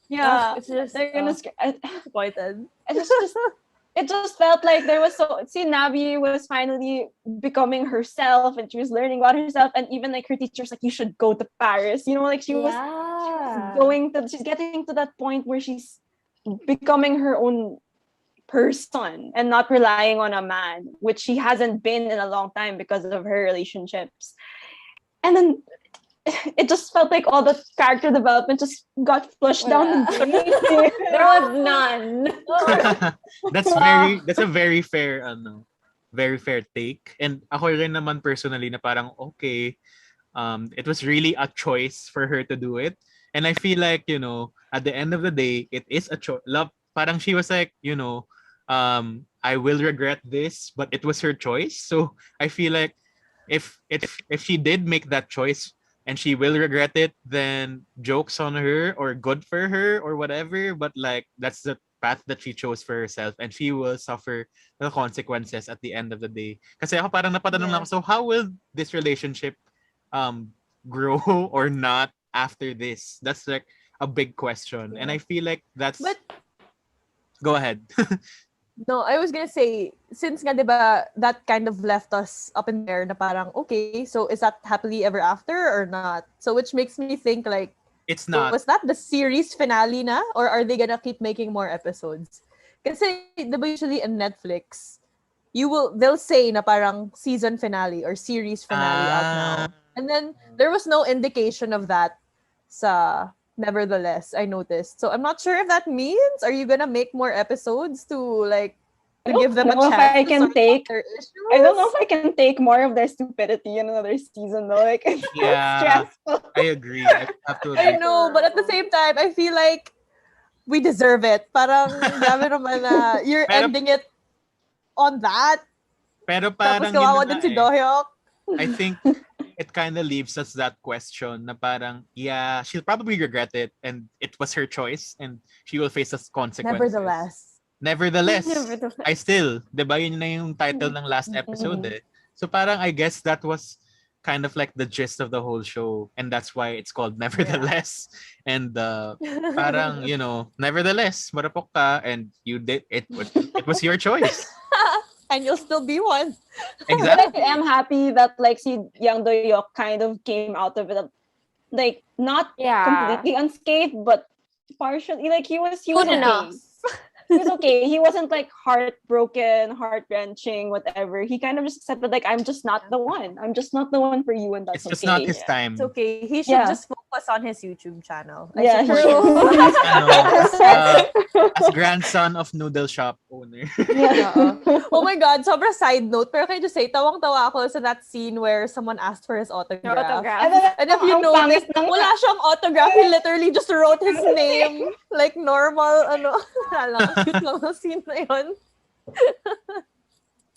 Yeah, it's just they're gonna disappointed. it just felt like there was Nabi was finally becoming herself, and she was learning about herself, and even like her teacher's like, you should go to Paris, like she was she's getting to that point where she's becoming her own person and not relying on a man, which she hasn't been in a long time because of her relationships. And then it just felt like all the character development just got flushed down the drain. There was none. That's a very fair take. And ako rin naman personally na parang okay, it was really a choice for her to do it. And I feel like, at the end of the day, it is a choice. Parang she was like, I will regret this, but it was her choice. So I feel like if she did make that choice and she will regret it, then jokes on her, or good for her, or whatever. But like, that's the path that she chose for herself, and she will suffer the consequences at the end of the day. Kasi ako parang napatanong ako, so how will this relationship grow or not after this? That's like a big question. And I feel like that's... But Go ahead. no, I was gonna say, since nga, diba, that kind of left us up in there na parang, okay, so is that happily ever after or not? So which makes me think like, It's not. was that the series finale na? Or are they gonna keep making more episodes? Kasi, diba usually in Netflix, they'll say na parang season finale or series finale out now. And then, there was no indication of that sa Nevertheless, I noticed. So I'm not sure if that means, are you gonna make more episodes to give them a know if chance I to can sort take- out their issues? I don't know if I can take more of their stupidity in another season though. Like it's so Yeah. stressful. I agree. I have to I agree. know, but at the same time, I feel like we deserve it. Parang, grabe naman na, you're Pero- ending it on that. Pero Tapos parang kawawa yun na din nga si eh. Dohyuk. I think it kind of leaves us that question na parang, yeah, she'll probably regret it and it was her choice and she will face the consequences. Nevertheless. Nevertheless, I still, di ba yun na yung title ng last episode eh. So parang I guess that was kind of like the gist of the whole show and that's why it's called Nevertheless. And parang, nevertheless, marupok ka and you did, it was your choice. And you'll still be one. Exactly. But I am happy that like si Young Do-hyuk kind of came out of it, like not completely unscathed, but partially. Like he was Good okay. enough. He was okay. He wasn't like heartbroken, heart-wrenching, whatever. He kind of just accepted like I'm just not the one. I'm just not the one for you, and that's It's just okay. not his time. It's okay. He should Yeah. just focus on his YouTube channel. I Yeah, support he him. As grandson of noodle shop owner. Yeah. Oh my God, sobra side note. Pero can I just say, tawang-tawa ako sa that scene where someone asked for his autograph. And if you Ang notice, pangit ng- wala siyang autograph. He literally just wrote his name. Like normal, cute lang ang scene na yun.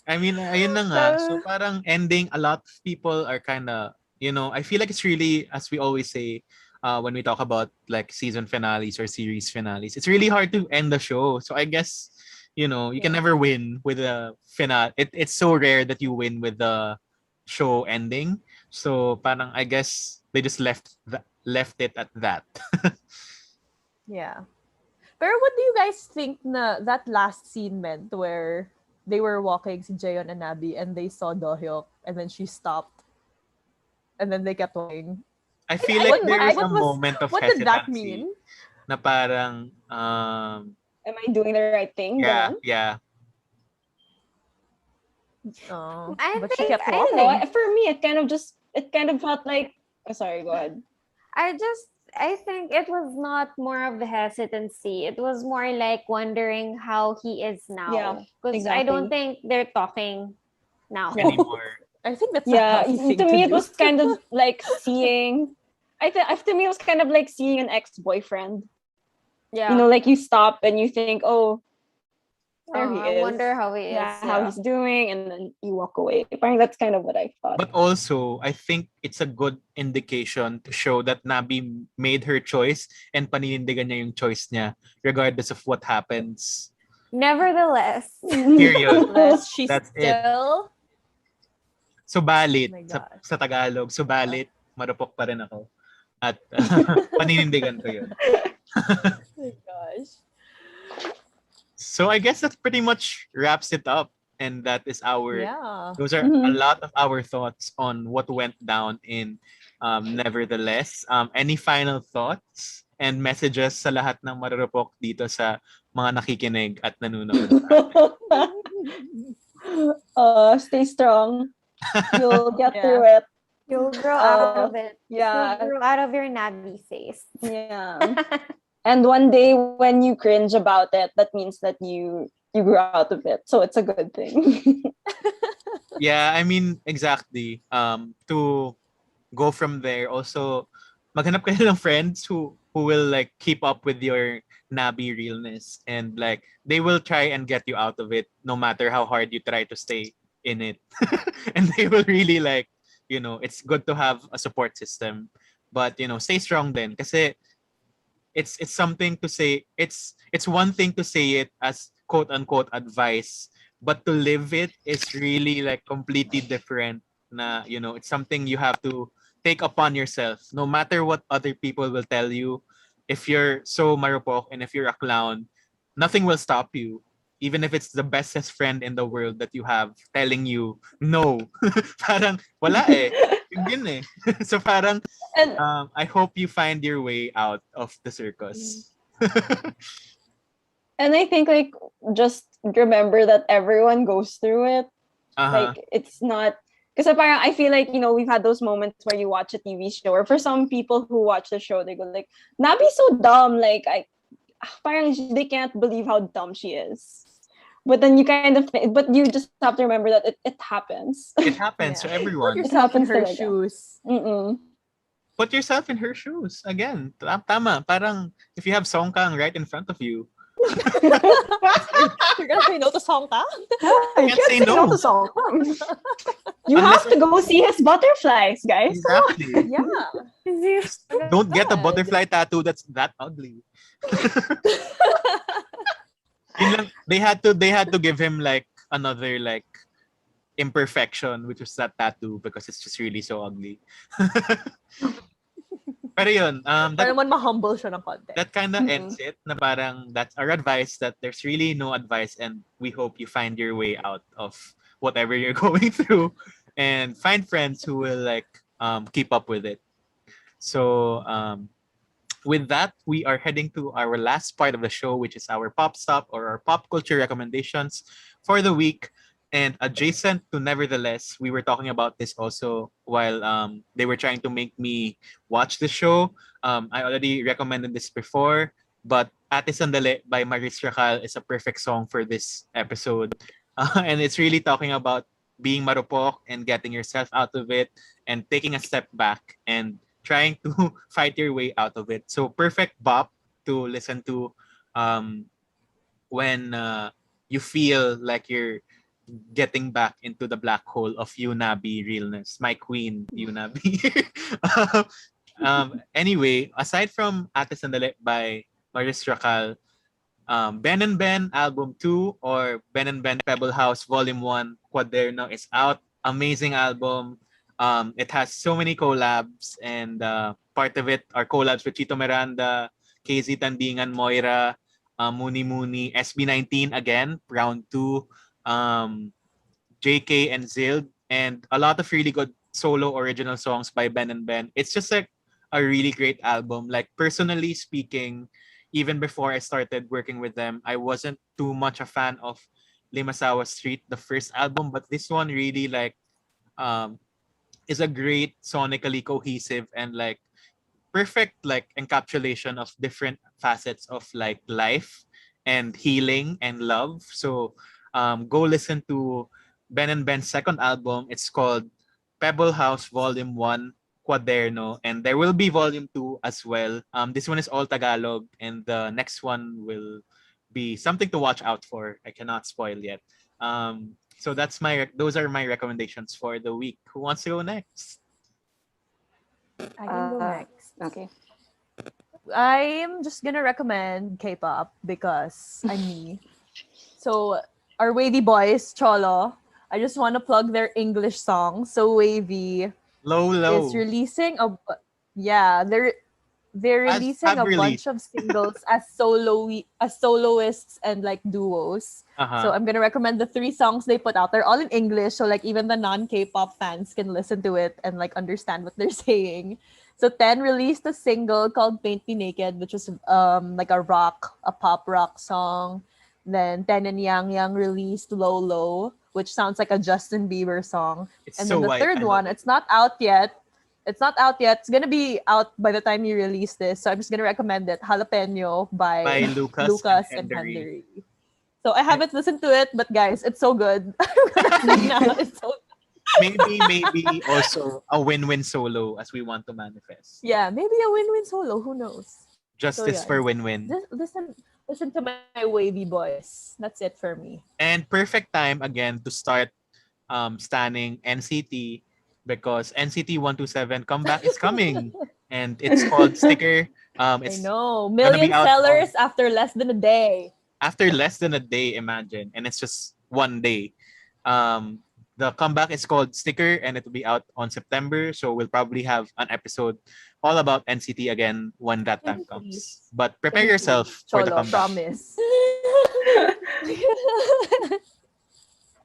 I mean, ayun na nga. So parang ending, a lot of people are kind of, I feel like it's really, as we always say, when we talk about like season finales or series finales, it's really hard to end the show. So I guess, you can never win with a finale. It's so rare that you win with the show ending. So parang I guess they just left it at that. Yeah. Pero what do you guys think na that last scene meant where they were walking, si Jaeon and Abby, and they saw Do-hyuk, and then she stopped, and then they kept walking? I feel like there is a what moment of what hesitancy. did that mean? Na parang, Am I doing the right thing? yeah, Ganon? yeah. Oh, I but she think- kept I I don't walking. know. For me, it kind of felt like. Oh, sorry, go ahead. I think it was not more of the hesitancy. It was more like wondering how he is now. Yeah, Because I don't exactly. think they're talking now. Anymore. I think that's a Yeah, healthy thing to me it do. was kind of like seeing. To me it was kind of like seeing an ex-boyfriend. Yeah. Like you stop and you think, oh, there he I is. wonder how he is. Yeah, how he's doing, and then you walk away. Apparently, that's kind of what I thought. But also, I think it's a good indication to show that Nabi made her choice and paninindigan niya yung choice niya regardless of what happens. Nevertheless. Period. Unless she's That's it. still... Subalit, Oh my sa, gosh. sa Tagalog, subalit, marupok pa rin ako. At paninindigan ko yun. Oh my gosh. So I guess that pretty much wraps it up. And that is Yeah. those are a lot of our thoughts on what went down in Nevertheless. Any final thoughts and messages sa lahat ng marurupok dito sa mga nakikinig at nanonood? Stay strong. You'll get Yeah. through it. You'll grow out of it. Yeah. You'll grow out of your nabby face. Yeah. And one day when you cringe about it, that means that you grew out of it. So it's a good thing. Yeah, I mean, exactly. To go from there, also, maghanap kayo ng friends who will like keep up with your Nabi realness and like they will try and get you out of it no matter how hard you try to stay in it. And they will really like, it's good to have a support system, but stay strong then kasi it's something to say. It's one thing to say it as quote unquote advice, but to live it is really like completely different. Na it's something you have to take upon yourself. No matter what other people will tell you, if you're so marupok and if you're a clown, nothing will stop you. Even if it's the bestest friend in the world that you have telling you no. Parang wala eh. Yun eh. So parang And I hope you find your way out of the circus. and I think like just remember that everyone goes through it. Uh-huh. Like it's not because I feel like we've had those moments where you watch a TV show, or for some people who watch the show, they go like, Nabi's so dumb. Like parang they can't believe how dumb she is. But then but you just have to remember that it happens. It happens to everyone. Put yourself in happens her talaga. shoes. Mm-mm. Put yourself in her shoes. Again, tama. Parang if you have Songkang right in front of you, You're gonna say no to Songkang? you can't say no. to Songkang. You Unless have to go see his butterflies, guys. Exactly. Yeah. Don't get a butterfly tattoo that's that ugly. Yun lang, they had to give him like another like imperfection, which was that tattoo, because it's just really so ugly. Pero yun, Para naman ma-humble siya ng konti. that kind of ends it. Na parang that's our advice, that there's really no advice, and we hope you find your way out of whatever you're going through, and find friends who will like keep up with it. So with that, we are heading to our last part of the show, which is our pop stop, or our pop culture recommendations for the week. And adjacent to Nevertheless, we were talking about this also while they were trying to make me watch the show. I already recommended this before, but Ate Sandali by Maris Racal is a perfect song for this episode. And it's really talking about being marupok and getting yourself out of it and taking a step back and trying to fight your way out of it. So perfect bop to listen to when you feel like you're getting back into the black hole of Yunabi realness. My queen, Yunabi. Anyway, aside from Ate Sandali by Maris Racal, Ben and Ben Album 2 or Ben and Ben Pebble House Volume 1 Quaderno is out. Amazing album. It has so many collabs, and part of it are collabs with Chito Miranda, KZ Tandingan, Moira, Muni Muni, SB19 again, round 2, JK and Zild, and a lot of really good solo original songs by Ben and Ben. It's just like a really great album. Like personally speaking, even before I started working with them, I wasn't too much a fan of Limasawa Street, the first album, but this one really like is a great sonically cohesive and like perfect like encapsulation of different facets of like life and healing and love. So go listen to Ben and Ben's second album. It's called Pebble House Volume 1 Quaderno, and there will be Volume 2 as well. This one is all Tagalog, and the next one will be something to watch out for. I cannot spoil yet. So those are my recommendations for the week. Who wants to go next? I can go next. Okay. I'm just gonna recommend K-pop because I'm me. So our Wavy boys, Cholo, I just want to plug their English song. So Wavy Low. is releasing they're releasing a bunch of singles as soloists and like duos. So I'm gonna recommend the 3 songs they put out. They're all in English, so like even the non-K-pop fans can listen to it and like understand what they're saying. So 10 released a single called Paint Me Naked, which is like a pop rock song. Then Ten and Yang released Low Low, which sounds like a Justin Bieber song. And then the third one, it's not out yet. It's gonna be out by the time you release this. So I'm just gonna recommend it. Jalapeno by Lucas and Henry. So I haven't listened to it, but guys, it's so good. It's so maybe also a win-win solo as we want to manifest. Yeah, maybe a win-win solo. Who knows? Justice for win-win. Just listen to my Wavy boys. That's it for me. And perfect time again to start standing NCT, because NCT 127 comeback is coming, and it's called Sticker. It's I know, million sellers after less than a day. After less than a day, imagine, and it's just one day. The comeback is called Sticker, and it will be out on September. So we'll probably have an episode all about NCT again when that time comes. But prepare yourself for the Cholo, comeback. promise.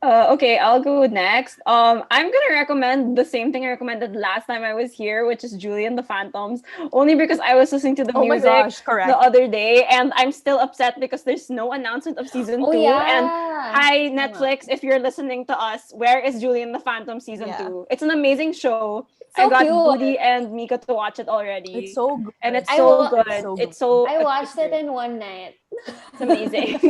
Okay, I'll go next. I'm gonna recommend the same thing I recommended last time I was here, which is Julie and the Phantoms, only because I was listening to the Oh my music gosh, correct. the other day, and I'm still upset because there's no announcement of season Oh, 2. yeah. And hi Netflix, if you're listening to us, where is Julie and the Phantom season 2? It's an amazing show. So I got cute. Booty and Mika to watch it already. It's so good. and it's I so wa- good. it's so good. It's so I watched it in one night. it's amazing.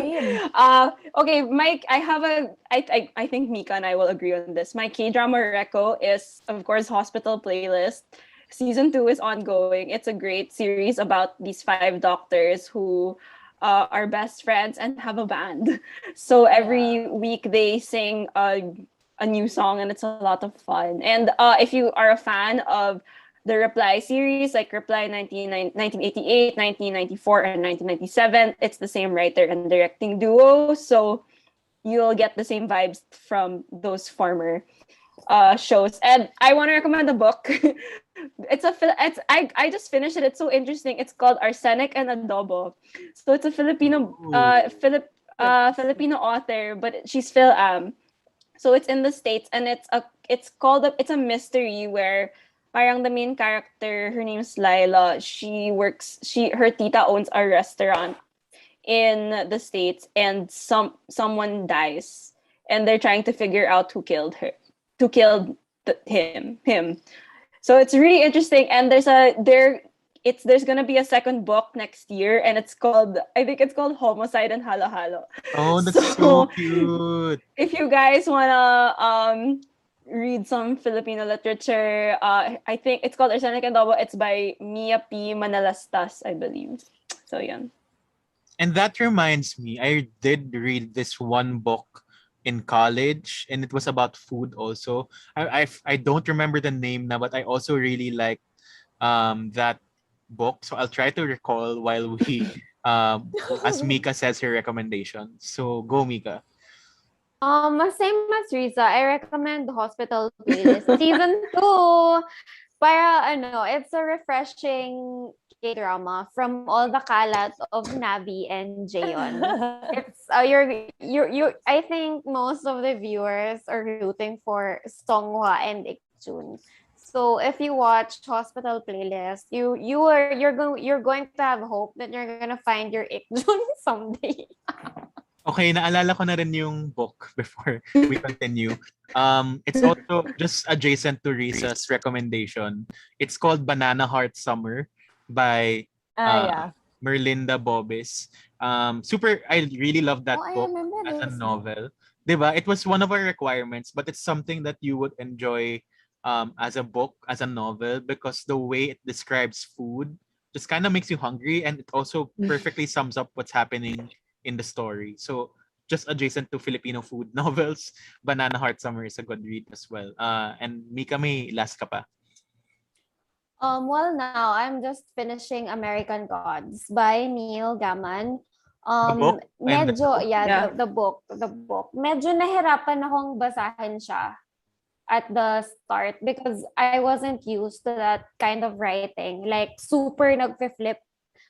Okay, Mike, I think Mika and I will agree on this. My K-drama reco is, of course, Hospital Playlist. Season 2 is ongoing. It's a great series about these 5 doctors who are best friends and have a band. So every week they sing a new song, and it's a lot of fun. And if you are a fan of the Reply series, like Reply 1988, 1994, and 1997, it's the same writer and directing duo. So you'll get the same vibes from those former shows. And I want to recommend a book. I just finished it. It's so interesting. It's called Arsenic and Adobo. So it's a Filipino Filipino author, but she's Phil Am. So it's in the States, and it's a mystery where parang the main character, her name's Lila. Her tita owns a restaurant in the States, and someone dies, and they're trying to figure out who killed him. So it's really interesting, and there's gonna be a second book next year, and I think it's called Homicide and Halo Halo. Oh, that's so cute. If you guys wanna read some Filipino literature, I think it's called Arsenic and Adobo. It's by Mia P. Manalastas, I believe. So yeah. And that reminds me, I did read this one book in college, and it was about food also. I don't remember the name now, but I also really like that book. So I'll try to recall while we as Mika says her recommendation. So go, Mika. Same as Riza, I recommend the Hospital Playlist season 2. Para it's a refreshing K-drama from all the kalat of Nabi and Jaeon. It's I think most of the viewers are rooting for Songhwa and Ikjun. So if you watch Hospital Playlist, you're going to have hope that you're gonna find your Ikjun someday. Okay, naalala ko na rin yung book before we continue. It's also just adjacent to Riza's recommendation. It's called Banana Heart Summer by Merlinda Bobis. I really love that book as a novel. Diba? It was one of our requirements, but it's something that you would enjoy as a book, as a novel, because the way it describes food just kind of makes you hungry, and it also perfectly sums up what's happening in the story. So just adjacent to Filipino food novels, Banana Heart Summer is a good read as well. And Mika, may last ka pa? Well, now I'm just finishing American Gods by Neil Gaiman. The book? The book. Medyo nahirapan akong basahin siya at the start because I wasn't used to that kind of writing. Like, super nagfi-flip.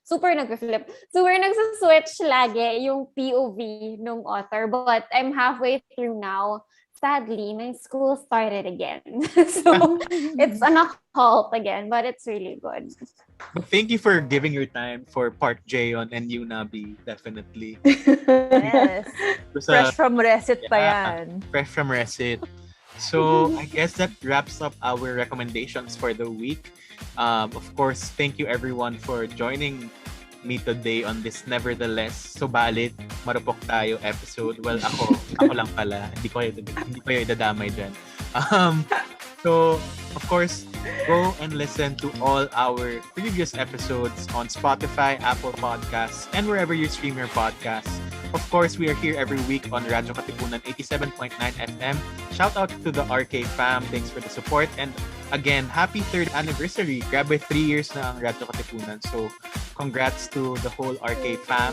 Super nagsaswitch lagi yung POV ng author. But I'm halfway through now. Sadly, my school started again. So, it's an halt again, but it's really good. But thank you for giving your time for Park Jaeon and you, Nabi. Definitely. Yes. Fresh from Resit pa yan. Fresh from Resit. So, I guess that wraps up our recommendations for the week. Of course, thank you everyone for joining me today on this Nevertheless Subalit Marupok Tayo episode. Well, ako lang pala. Hindi ko kayo idadamay dyan. So, of course, go and listen to all our previous episodes on Spotify, Apple Podcasts, and wherever you stream your podcasts. Of course, we are here every week on radyo-katipunan 87.9 FM. Shout out to the RK fam. Thanks for the support. And again, happy 3rd anniversary. Grabe, 3 years na ang radyo-katipunan. So, congrats to the whole RK fam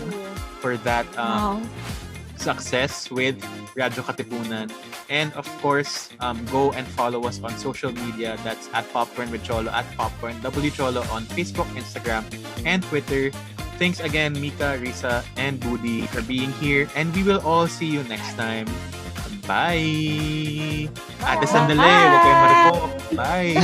for that success with Radyo Katipunan. And of course, go and follow us on social media. That's at Popcorn with Cholo, at Popcorn W Cholo on Facebook, Instagram, and Twitter. Thanks again, Mika, Risa, and Budi for being here. And we will all see you next time. Bye! Ate sandali, huwag kayong marupok. Bye!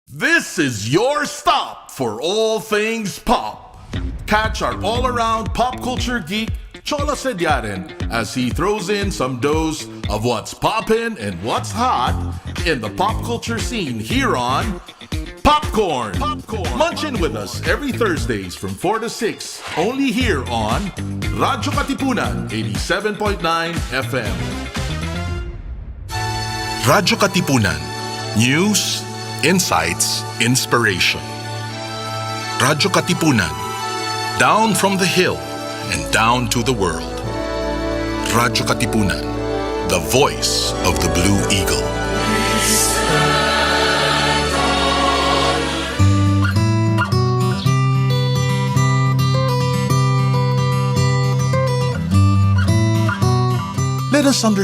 This is your stop for all things pop. Catch our all-around pop culture geek, Cholo Sediaren, as he throws in some dose of what's poppin' and what's hot in the pop culture scene here on Popcorn. Munch in with us every Thursdays from 4 to 6, only here on radyo-katipunan 87.9 FM. Radyo-Katipunan. News, insights, inspiration. Radyo-Katipunan. Down from the hill and down to the world. Radyo-Katipunan. The voice of the Blue Eagle. Let us understand